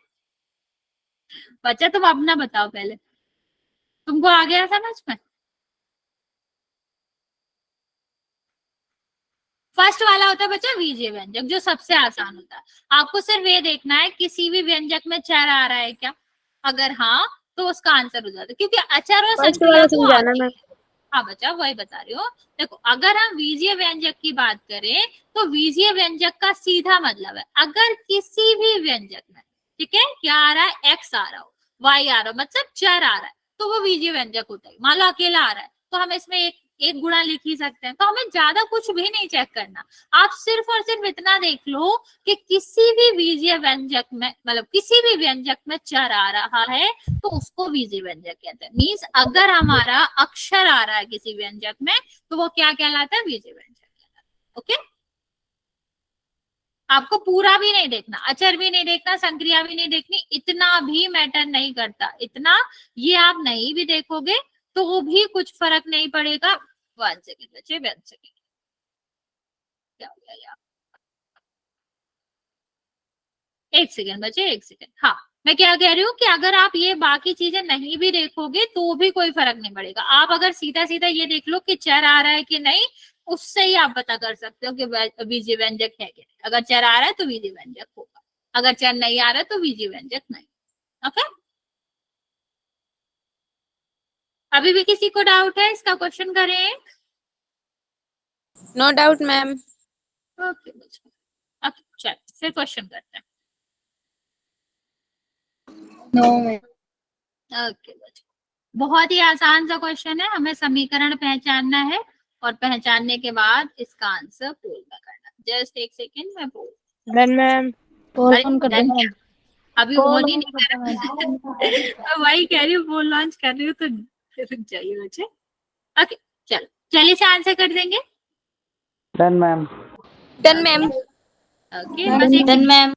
बच्चा तुम अपना बताओ पहले, तुमको आ गया समझ में? फर्स्ट वाला होता है बच्चा बीजीय व्यंजक, जो सबसे आसान होता है। आपको सिर्फ ये देखना है किसी भी व्यंजक में चर आ रहा है क्या, अगर हाँ तो उसका आंसर हो जाता है, क्योंकि अचर और फर्स्ट संक्रिया वाला को समझाना आती मैम। है। हाँ बच्चा वही बता रही हूँ। देखो अगर हम बीजीय व्यंजक की बात करें तो बीजीय व्यंजक का सीधा मतलब है अगर किसी भी व्यंजक में, ठीक है, क्या आ रहा है? एक्स आ रहा हो, वाई आ रहा हो, मतलब चर आ रहा है, तो वो बीजीय व्यंजक होता है। मान लो अकेला आ रहा है तो हम इसमें एक गुणा लिख ही सकते हैं, तो हमें ज्यादा कुछ भी नहीं चेक करना। आप सिर्फ और सिर्फ इतना देख लो कि किसी भी बीजीय व्यंजक में, मतलब किसी भी व्यंजक में चर आ रहा है तो उसको बीजीय व्यंजक कहते हैं। मीन्स अगर हमारा अक्षर आ रहा है किसी व्यंजक में तो वो क्या कहलाता है? बीजीय व्यंजक कहलाता है। ओके, आपको पूरा भी नहीं देखना, अचर भी नहीं देखना, संक्रिया भी नहीं देखनी, इतना भी मैटर नहीं करता, इतना ये आप नहीं भी देखोगे तो वो भी कुछ फर्क नहीं पड़ेगा। 1 सेकेंड बच्चे, 1 सेकेंड, क्या हो गया यार? 1 सेकेंड बच्चे, 1 सेकेंड। हाँ, मैं क्या कह रही हूँ कि अगर आप ये बाकी चीजें नहीं भी देखोगे तो भी कोई फर्क नहीं पड़ेगा। आप अगर सीधा सीधा ये देख लो कि चर आ रहा है कि नहीं, उससे ही आप पता कर सकते हो कि बीजीय व्यंजक है कि नहीं। अगर चर आ रहा है तो बीजीय व्यंजक होगा, अगर चर नहीं आ रहा है तो बीजीय व्यंजक नहीं। ओके, अभी भी किसी को डाउट है? इसका क्वेश्चन करें। No doubt ma'am. ओके बच्चों, अब चल फिर क्वेश्चन करते हैं। No ma'am. ओके बच्चों, बहुत ही आसान सा क्वेश्चन है, हमें समीकरण पहचानना है और पहचानने के बाद इसका आंसर पोल में करना। जस्ट 1 सेकेंड में पोल। Done ma'am. अरे डन क्या? अभी ऑन ही नहीं करा। मैं वही कह रही हूँ, पोल लॉन्च कर रही हूँ तो रुक जाइए बच्चे। ओके चलो, जल्दी से आंसर कर देंगे। Done ma'am. Done ma'am. Okay बस एक डन मैम।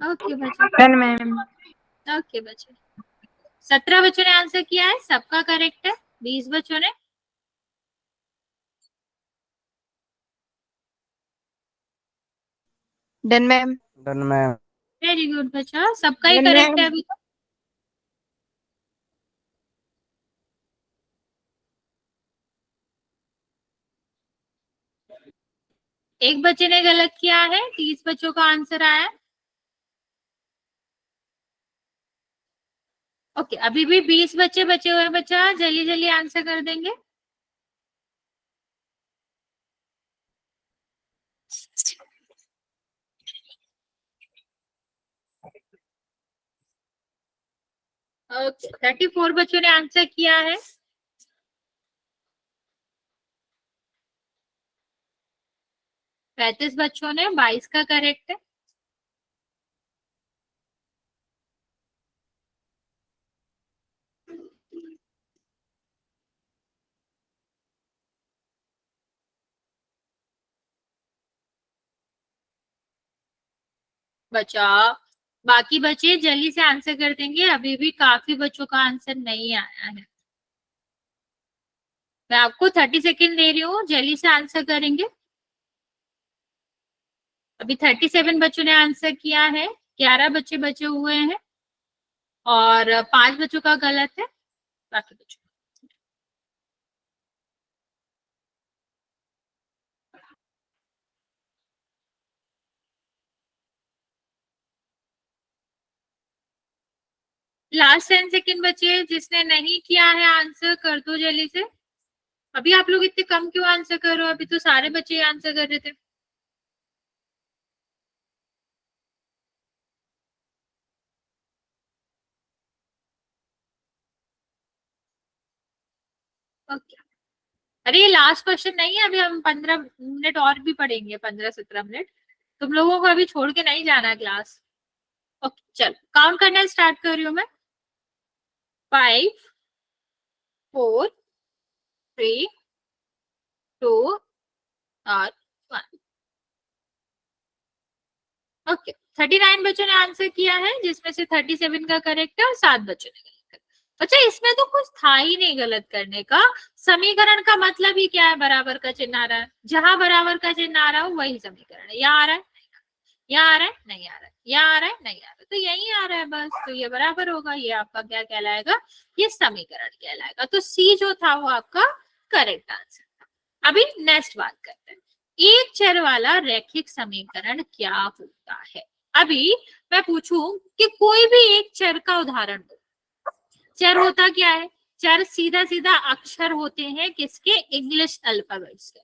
ओके बच्चे, डन मैम। ओके बच्चे। 17 बच्चों ने आंसर किया है, सबका करेक्ट है। 20 बच्चों ने। Done ma'am. Done ma'am. Very good बच्चा, सबका ही डन करेक्ट है मैम। अभी तो। एक बच्चे ने गलत किया है, 30 बच्चों का आंसर आया है। ओके, अभी भी 20 बच्चे बचे हुए हैं बच्चा, जल्दी जल्दी आंसर कर देंगे। ओके, 34 बच्चों ने आंसर किया है। पैंतीस बच्चों ने, 22 का करेक्ट है। बचा बाकी बच्चे जल्दी से आंसर कर देंगे, अभी भी काफी बच्चों का आंसर नहीं आया है। मैं आपको 30 सेकेंड दे रही हूँ, जल्दी से आंसर करेंगे। अभी 37 बच्चों ने आंसर किया है, 11 बच्चे बचे हुए हैं और 5 बच्चों का गलत है। बाकी बच्चों लास्ट 10 सेकेंड बचे, जिसने नहीं किया है आंसर कर दो जल्दी से। अभी आप लोग इतने कम क्यों आंसर कर रहे हो? अभी तो सारे बच्चे आंसर कर रहे थे। ओके, अरे ये लास्ट क्वेश्चन नहीं है, अभी हम 15 मिनट और भी पढ़ेंगे, 15-17 मिनट। तुम लोगों को अभी छोड़ के नहीं जाना क्लास। ओके चलो काउंट करना स्टार्ट कर रही हूँ मैं। 5 4 3 2 और 1। ओके 39 बच्चों ने आंसर किया है, जिसमें से 37 का करेक्ट है और 7 बच्चों ने गलत कर। अच्छा इसमें तो कुछ था ही नहीं गलत करने का। समीकरण का मतलब ही क्या है, बराबर का चिन्ह आ रहा है, जहां बराबर का चिन्ह आ रहा हो वही समीकरण है। यहाँ आ रहा है, यहाँ आ रहा है, नहीं आ रहा है, यहाँ आ रहा है, नहीं आ रहा है, तो यही आ रहा है बस, तो ये बराबर होगा। ये आपका क्या कहलाएगा, ये समीकरण कहलाएगा। तो सी जो था वो आपका करेक्ट आंसर था। अभी नेक्स्ट बात करते हैं, एक चर वाला रैखिक समीकरण क्या होता है। अभी मैं पूछूं कि कोई भी एक चर का उदाहरण दो। चर होता क्या है, चर सीधा सीधा अक्षर होते हैं किसके, इंग्लिश अल्फाबेट्स के।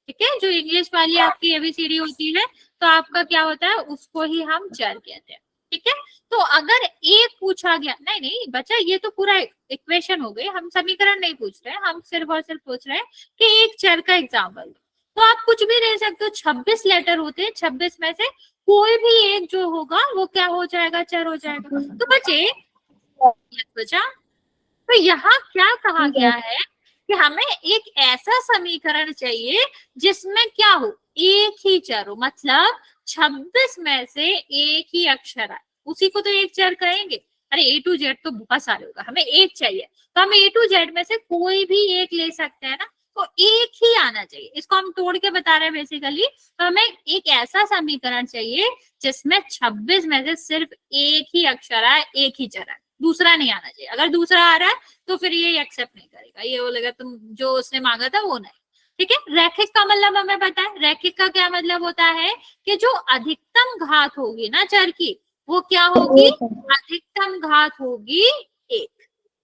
ठीक है, जो इंग्लिश वाली आपकी एबीसीडी होती है तो आपका क्या होता है, उसको ही हम चर कहते हैं। ठीक है, तो अगर एक पूछा गया, नहीं नहीं बच्चा ये तो पूरा इक्वेशन हो गई, हम समीकरण नहीं पूछ रहे हैं, हम सिर्फ और सिर्फ पूछ रहे हैं कि एक चर का एग्जाम्पल दो। तो आप कुछ भी ले सकते हो, 26 लेटर होते हैं, 26 में से कोई भी एक जो होगा वो क्या हो जाएगा, चर हो जाएगा। तो बचा तो यहाँ क्या कहा गया है कि हमें एक ऐसा समीकरण चाहिए जिसमें क्या हो, एक ही चर हो, मतलब 26 में से एक ही अक्षर आए, उसी को तो एक चर कहेंगे। अरे A to Z तो बहुत सारे होगा, हमें एक चाहिए, तो हम A to Z में से कोई भी एक ले सकते हैं ना, तो एक ही आना चाहिए। इसको हम तोड़ के बता रहे हैं बेसिकली। तो हमें एक ऐसा समीकरण चाहिए जिसमें 26 में से सिर्फ एक ही अक्षर आए, एक ही चर आए, दूसरा नहीं आना चाहिए। अगर दूसरा आ रहा है तो फिर ये एक्सेप्ट नहीं करेगा, ये बोलेगा तुम जो उसने मांगा था वो नहीं। ठीक है, रैखिक का मतलब हमें पता है, रैखिक का क्या मतलब होता है कि जो अधिकतम घात होगी ना चर की, वो क्या होगी, अधिकतम घात होगी 1।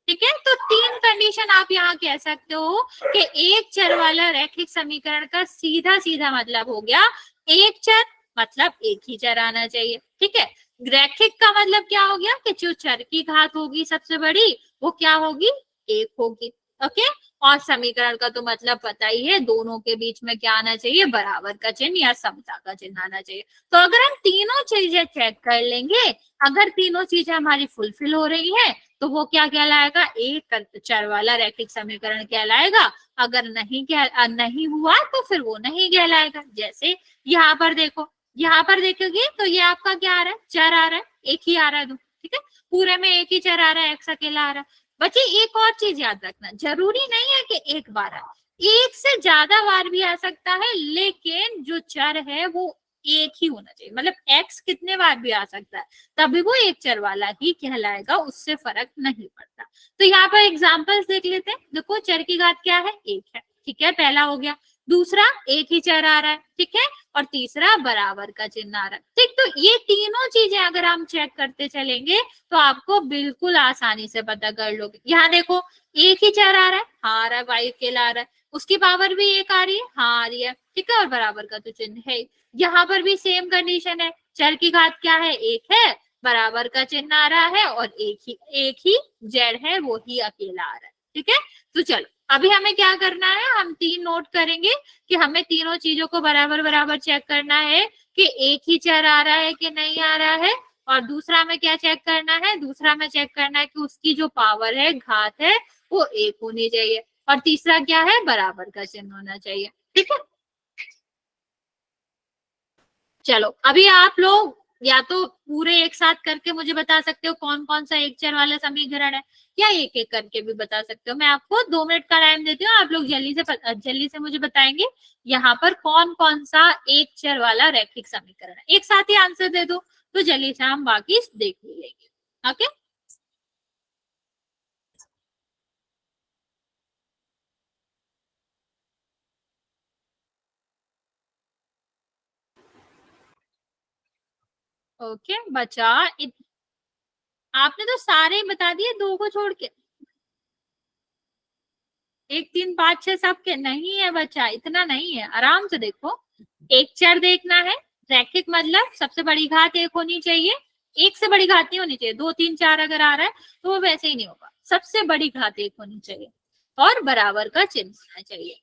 ठीक है, तो 3 कंडीशन आप यहाँ कह सकते हो कि एक चर वाला रैखिक समीकरण का सीधा सीधा मतलब हो गया एक चर, मतलब एक ही चर आना चाहिए। ठीक है, रैखिक का मतलब क्या हो गया कि जो चर की घात होगी सबसे बड़ी वो क्या होगी, 1 होगी। ओके, और समीकरण का तो मतलब पता ही है, दोनों के बीच में क्या आना चाहिए, बराबर का चिन्ह या समता का चिन्ह आना चाहिए। तो अगर हम तीनों चीजें चेक कर लेंगे, अगर तीनों चीजें हमारी फुलफिल हो रही है तो वो क्या कहलाएगा, एक चर वाला रैखिक समीकरण कहलाएगा। अगर नहीं हुआ तो फिर वो नहीं कहलाएगा। जैसे यहाँ पर देखो, यहाँ पर देखोगे तो ये आपका क्या आ रहा है, चर आ रहा है, एक ही आ रहा है दो। ठीक है, पूरे में एक ही चर आ रहा है, एक्स अकेला आ रहा है। बच्चे एक और चीज याद रखना, जरूरी नहीं है कि एक बार आए, एक से ज्यादा बार भी आ सकता है, लेकिन जो चर है वो एक ही होना चाहिए। मतलब एक्स कितने बार भी आ सकता है, तभी वो एक चर वाला ही कहलाएगा, उससे फर्क नहीं पड़ता। तो यहाँ पर एग्जाम्पल्स देख लेते हैं। देखो चर की घात क्या है, 1 है। ठीक है, पहला हो गया। दूसरा एक ही चर आ रहा है, ठीक है, और तीसरा बराबर का चिन्ह आ रहा है। ठीक, तो ये तीनों चीजें अगर हम चेक करते चलेंगे तो आपको बिल्कुल आसानी से पता कर लोगे। यहाँ देखो एक ही चर आ रहा है, हाँ आ रहा है, वाई अकेला आ रहा है, उसकी पावर भी 1 आ रही है, हाँ आ रही है। ठीक है, और बराबर का तो चिन्ह है। यहाँ पर भी सेम कंडीशन है, चर की घात क्या है, 1 है, बराबर का चिन्ह आ रहा है, और एक ही जेड है, वो ही अकेला आ रहा है। ठीक है, तो चलो अभी हमें क्या करना है, हम 3 नोट करेंगे कि हमें तीनों चीजों को बराबर बराबर चेक करना है कि एक ही चर आ रहा है कि नहीं आ रहा है। और दूसरा में क्या चेक करना है, दूसरा में चेक करना है कि उसकी जो पावर है, घात है, वो 1 होनी चाहिए। और तीसरा क्या है, बराबर का चिन्ह होना चाहिए। ठीक है, चलो अभी आप लोग या तो पूरे एक साथ करके मुझे बता सकते हो कौन कौन सा एक चर वाला समीकरण है, या एक एक करके भी बता सकते हो। मैं आपको 2 मिनट का टाइम देती हूँ, आप लोग जल्दी से मुझे बताएंगे यहाँ पर कौन कौन सा एक चर वाला रैखिक समीकरण है। एक साथ ही आंसर दे दो तो जल्दी से हम बाकी देख भी लेंगे। ओके, ओके बचा आपने तो सारे ही बता दिए, 2 को छोड़ के। 1 3 5 6 सबके नहीं है बच्चा, इतना नहीं है, आराम से देखो। एक चर देखना है, रैखिक मतलब सबसे बड़ी घात 1 होनी चाहिए, 1 से बड़ी घात नहीं होनी चाहिए। 2 3 4 अगर आ रहा है तो वो वैसे ही नहीं होगा, सबसे बड़ी घात 1 होनी चाहिए। और बराबर का चिन्ह होना चाहिए।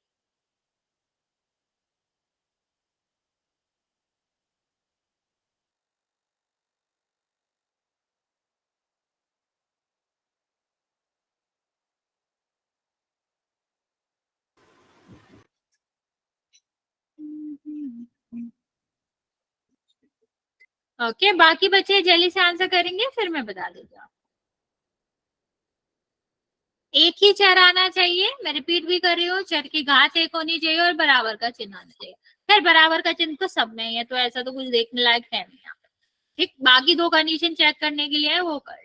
ओके, बाकी बच्चे जल्दी से आंसर करेंगे फिर मैं बता देती हूँ। एक ही चर आना चाहिए, मैं रिपीट भी कर रही हूँ, चर की घात एक होनी चाहिए और बराबर का चिन्ह आना चाहिए। खैर बराबर का चिन्ह तो सब में ही है, तो ऐसा तो कुछ देखने लायक है नहीं यहाँ पे। ठीक, बाकी दो कंडीशन चेक करने के लिए है, वो कर लो।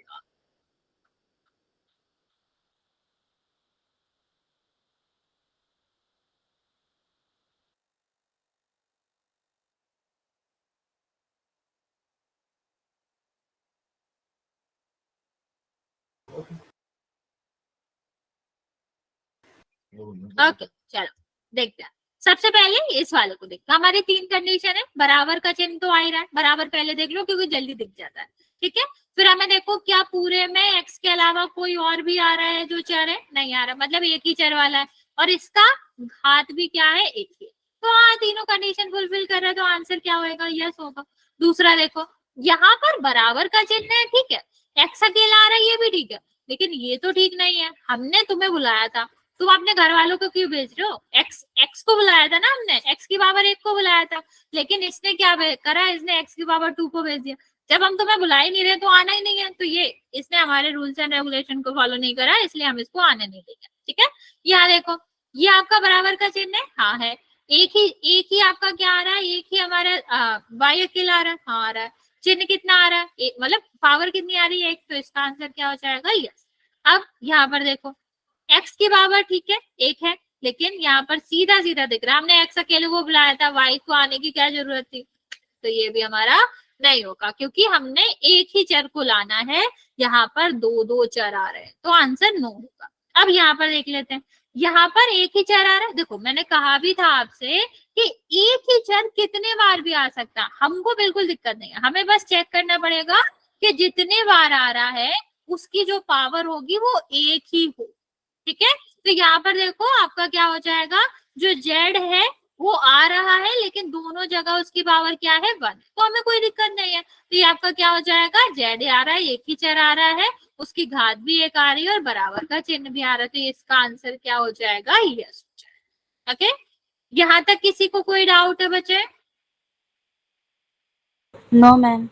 ओके चलो देखते हैं। सबसे पहले इस वाले को देखते हैं। हमारी तीन कंडीशन है, बराबर का चिन्ह तो आ ही रहा है, बराबर पहले देख लो क्योंकि जल्दी दिख जाता है। ठीक है, फिर हमें देखो क्या पूरे में एक्स के अलावा कोई और भी आ रहा है जो चर है, नहीं आ रहा, मतलब एक ही चर वाला है और इसका घात भी क्या है, एक ही है। तो हाँ, तीनों कंडीशन फुलफिल कर रहे हैं, तो आंसर क्या होगा, यस होगा। दूसरा देखो, यहाँ पर बराबर का चिन्ह है, ठीक है, एक्स अकेला आ रहा है, ये भी ठीक है, लेकिन ये तो ठीक नहीं है। हमने तुम्हें बुलाया था, तुम अपने घर वालों को क्यों भेज रहे हो, एक्स एक्स को बुलाया था ना हमने, एक्स की पावर एक को बुलाया था, लेकिन इसने क्या करा, इसने एक्स की पावर 2 को भेज दिया। जब हम तुम्हें बुला ही नहीं रहे तो आना ही नहीं है, तो ये इसने हमारे रूल्स एंड रेगुलेशन को फॉलो नहीं करा, इसलिए हम इसको आने नहीं देंगे। ठीक है, यहाँ देखो, ये आपका बराबर का चिन्ह है, हाँ है। एक ही आपका क्या आ रहा है, एक ही हमारा वाई अकेला आ रहा है, हाँ आ रहा है। चिन्ह कितना आ रहा है, मतलब पावर कितनी आ रही है, एक, तो इसका आंसर क्या हो जाएगा, यस। अब यहाँ पर देखो, एक्स की पावर ठीक है एक है, लेकिन यहाँ पर सीधा सीधा दिख रहा है, हमने एक्स अकेले को बुलाया था, वाई को आने की क्या जरूरत थी, तो ये भी हमारा नहीं होगा, क्योंकि हमने एक ही चर को लाना है, यहाँ पर दो दो चर आ रहे हैं, तो आंसर नो होगा। अब यहाँ पर देख लेते हैं, यहाँ पर एक ही चर आ रहा है, देखो मैंने कहा भी था आपसे कि एक ही चर कितने बार भी आ सकता है, हमको बिल्कुल दिक्कत नहीं है, हमें बस चेक करना पड़ेगा कि जितने बार आ रहा है उसकी जो पावर होगी वो एक ही हो। ठीक है, तो यहाँ पर देखो आपका क्या हो जाएगा, जो जेड है वो आ रहा है, लेकिन दोनों जगह उसकी पावर क्या है, 1, तो हमें कोई दिक्कत नहीं है। तो ये आपका क्या हो जाएगा, जेड आ रहा है, एक ही चर आ रहा है, उसकी घात भी एक आ रही है और बराबर का चिन्ह भी आ रहा है, तो इसका आंसर क्या हो जाएगा, यस हो जाएगा। ओके, यहाँ तक किसी को कोई डाउट है बच्चे? No ma'am.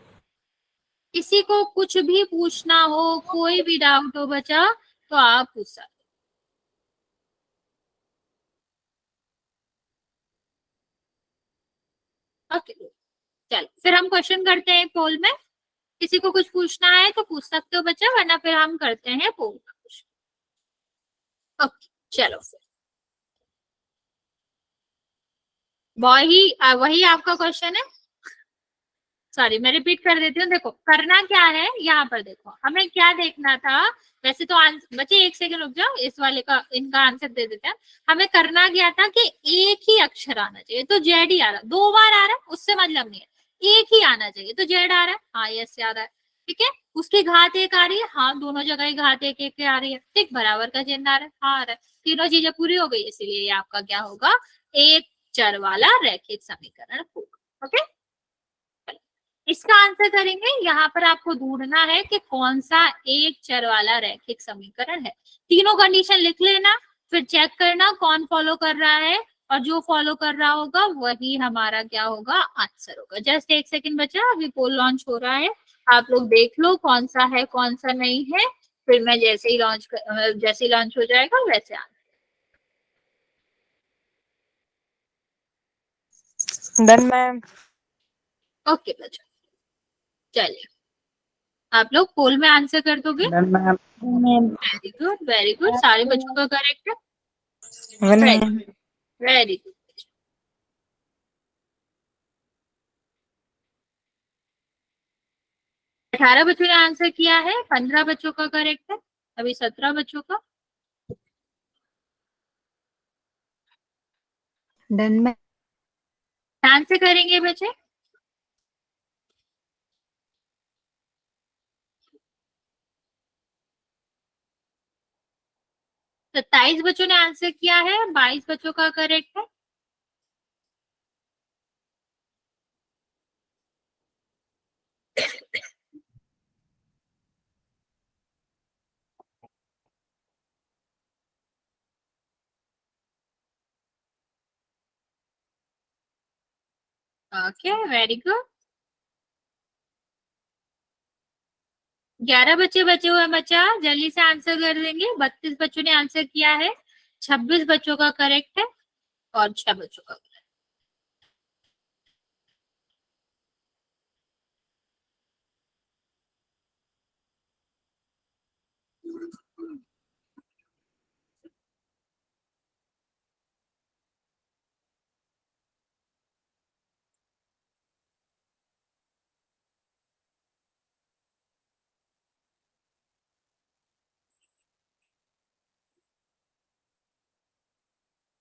किसी को कुछ भी पूछना हो, कोई भी डाउट हो बच्चा, तो आप पूछ सकते। ओके चलो, फिर हम क्वेश्चन करते हैं पोल में। किसी को कुछ पूछना है तो पूछ सकते हो बच्चा, वरना फिर हम करते हैं पोल का क्वेश्चन। ओके चलो, फिर वही आपका क्वेश्चन है। सॉरी, मैं रिपीट कर देती हूँ। देखो करना क्या है, यहाँ पर देखो हमें क्या देखना था, वैसे तो बच्चे एक सेकंड रुक जाओ, इस वाले का इनका आंसर दे देते हैं। हमें करना क्या था कि एक ही अक्षर आना चाहिए, तो जेड ही आ रहा है, 2 बार आ रहा है उससे मतलब नहीं है, एक ही आना चाहिए, तो जेड आ रहा है, हाँ यस याद है। ठीक है, उसकी घात एक आ रही है, हाँ दोनों जगह ही घात एक एक आ रही है, ठीक, बराबर का चिन्ह आ रहा है, हाँ आ रहा है, तीनों चीजें पूरी हो गई, इसीलिए ये आपका क्या होगा, एक चर वाला रैखिक समीकरण होगा। ओके, इसका आंसर करेंगे, यहाँ पर आपको ढूंढना है कि कौन सा एक चर वाला रैखिक समीकरण है। तीनों कंडीशन लिख लेना, फिर चेक करना कौन फॉलो कर रहा है, और जो फॉलो कर रहा होगा वही हमारा क्या होगा, आंसर होगा। जस्ट एक सेकंड बचा, अभी पोल लॉन्च हो रहा है, आप लोग देख लो कौन सा है कौन सा नहीं है, फिर मैं जैसे ही लॉन्च हो जाएगा वैसे आंसर। Done ma'am. ओके बच्चा, चलिए आप लोग पोल में आंसर कर दोगे। Done, ma'am. Very good very good, सारे बच्चों का करेक्ट है, one very ma'am. Very good. 18 बच्चों ने आंसर किया है, 15 बच्चों का करेक्ट है, अभी 17 बच्चों का। Done ma'am. ध्यान से करेंगे बच्चे। 27 बच्चों ने आंसर किया है, 22 बच्चों का करेक्ट है। Okay, very good. 11 बच्चे बचे हुए हैं बच्चा, जल्दी से आंसर कर देंगे। 32 बच्चों ने आंसर किया है, 26 बच्चों का करेक्ट है और 6 बच्चों का correct।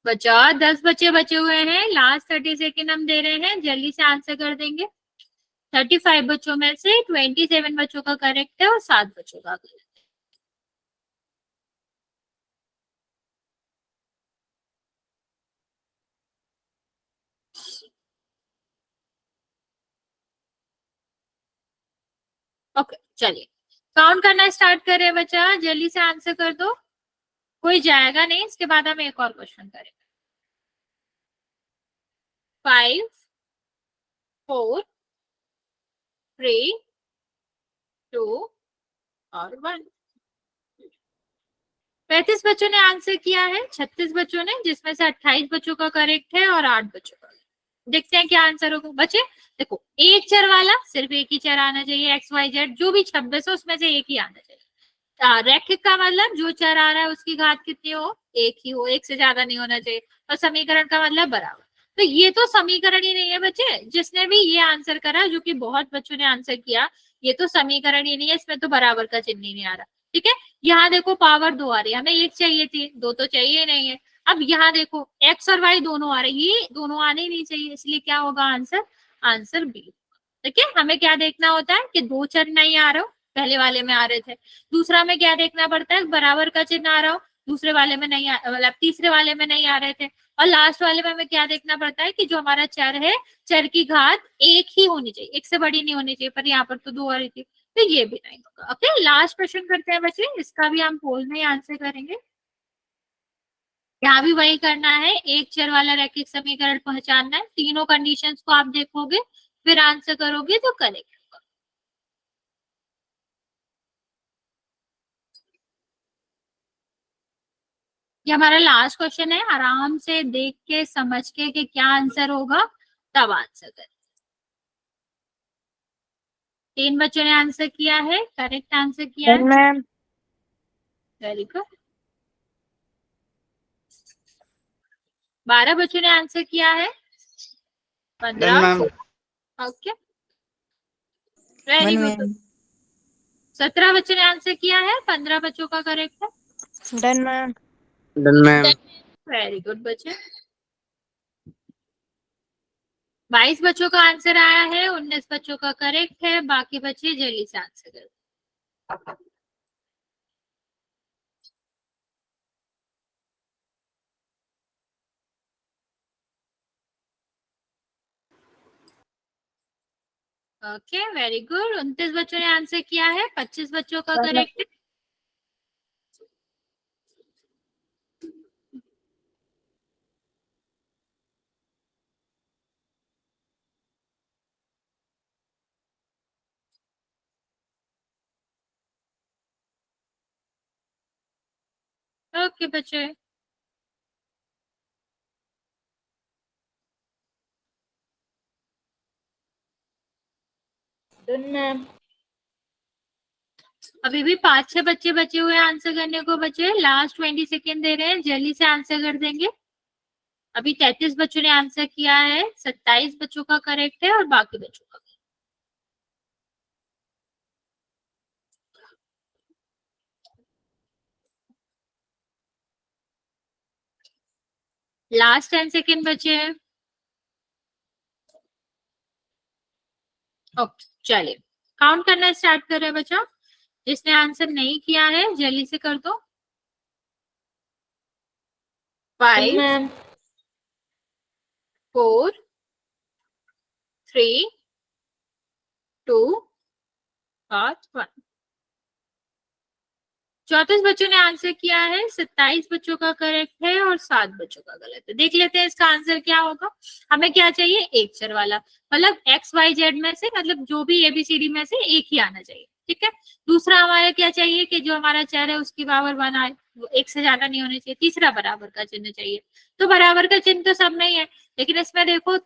बचा 10 बच्चे बचे हुए हैं, लास्ट 30 सेकेंड हम दे रहे हैं, जल्दी से आंसर कर देंगे। 35 बच्चों में से 27 बच्चों का करेक्ट है और 7 बच्चों का करेक्ट। ओके, चलिए काउंट करना स्टार्ट करें बच्चा, जल्दी से आंसर कर दो, कोई जाएगा नहीं, इसके बाद हम एक और क्वेश्चन करेंगे। 5 4 3 2 और 1। 35 बच्चों ने आंसर किया है, 36 बच्चों ने, जिसमें से 28 बच्चों का करेक्ट है और 8 बच्चों का। देखते हैं क्या आंसर होगा बच्चे। देखो, एक चर वाला सिर्फ एक ही चर आना चाहिए, एक्स वाई जेड जो भी 26 है उसमें से एक ही आना चाहिए। रैखिक का मतलब जो चर आ रहा है उसकी घात कितनी हो, एक ही हो, एक से ज्यादा नहीं होना चाहिए। और समीकरण का मतलब बराबर। तो ये तो समीकरण ही नहीं है बच्चे, जिसने भी ये आंसर करा, जो कि बहुत बच्चों ने आंसर किया, ये तो समीकरण ही नहीं है, इसमें तो बराबर का चिन्ह ही नहीं आ रहा। ठीक है, यहाँ देखो पावर 2 आ रही है, हमें एक चाहिए थी, 2 तो चाहिए नहीं है। अब यहाँ देखो एक्स और वाई दोनों आ रहे हैं, ये दोनों आने ही नहीं चाहिए, इसलिए क्या होगा आंसर, आंसर बी। ठीक है, हमें क्या देखना होता है कि 2 चर नहीं आ रहे हो, पहले वाले में आ रहे थे। दूसरा में क्या देखना पड़ता है, बराबर का चिन्ह आ रहा हो, दूसरे वाले में नहीं, मतलब तीसरे वाले में नहीं आ रहे थे। और लास्ट वाले में हमें क्या देखना पड़ता है कि जो हमारा चर है, चर की घात एक ही होनी चाहिए, एक से बड़ी नहीं होनी चाहिए, पर यहाँ पर तो 2 आ रही थी, तो ये भी नहीं होगा। ओके, लास्ट क्वेश्चन करते हैं बच्चे, इसका भी हम पोल में आंसर करेंगे। यहाँ भी वही करना है, एक चर वाला रैखिक समीकरण पहचानना है, तीनों कंडीशंस को आप देखोगे फिर आंसर करोगे तो करेक्ट। ये हमारा लास्ट क्वेश्चन है, आराम से देख के समझ के कि क्या आंसर होगा तब आंसर करें। 3 बच्चों ने आंसर किया है, करेक्ट आंसर किया है, मैम। Very good. 12 बच्चों ने आंसर किया है, 15 मैम। 16। Okay, very good. 17 बच्चों ने आंसर किया है, 15 बच्चों का करेक्ट है, done ma'am. Done ma'am. Very good बच्चे। 22 बच्चों का आंसर आया है, 19 बच्चों का करेक्ट है, बाकी बच्चे जल्दी से आंसर करें। Okay, very good. 29 बच्चों ने आंसर किया है, 25 बच्चों का करेक्ट है। ओके बच्चे, डन मैम। अभी भी 5-6 बच्चे बचे हुए हैं आंसर करने को बच्चे, लास्ट 20 सेकेंड दे रहे हैं, जल्दी से आंसर कर देंगे। अभी 33 बच्चों ने आंसर किया है, 27 बच्चों का करेक्ट है और बाकी बच्चों का। लास्ट 10 सेकेंड बचे हैं। ओके, चलिए काउंट करना स्टार्ट करें बच्चा, जिसने आंसर नहीं किया है जल्दी से कर दो। 5 मैम 4 3 2 और 1। 34 बच्चों ने आंसर किया है, 27 बच्चों का करेक्ट है और 7 बच्चों का गलत है। देख लेते हैं इसका आंसर क्या होगा। हमें क्या चाहिए, एक चर वाला, मतलब एक्स वाई जेड में से, मतलब जो भी एबीसीडी में से एक ही आना चाहिए, ठीक है। दूसरा हमारा क्या चाहिए कि जो हमारा चर है उसकी पावर 1 आए, वो एक से ज्यादा नहीं होनी चाहिए। तीसरा बराबर का चिन्ह चाहिए, तो बराबर का चिन्ह तो सब में ही है, लेकिन इसमें देखो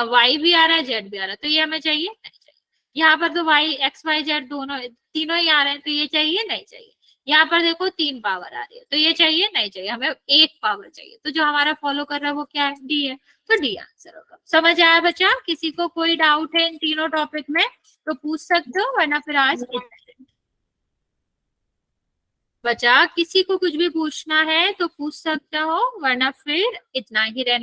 वाई भी आ रहा है जेड भी आ रहा है, तो ये हमें चाहिए नहीं चाहिए। यहाँ पर तो वाई एक्स वाई जेड दोनों तीनों ही आ रहे हैं, तो ये चाहिए नहीं चाहिए। यहाँ पर देखो 3 पावर आ रही है, तो ये चाहिए नहीं चाहिए, हमें 1 पावर चाहिए। तो जो हमारा फॉलो कर रहा है वो क्या है, डी है, तो डी आंसर होगा। समझ आया बच्चा? किसी को कोई डाउट है इन तीनों टॉपिक में तो पूछ सकते हो, वरना फिर आज बच्चा किसी को कुछ भी पूछना है तो पूछ सकते हो, वरना फिर इतना ही रहने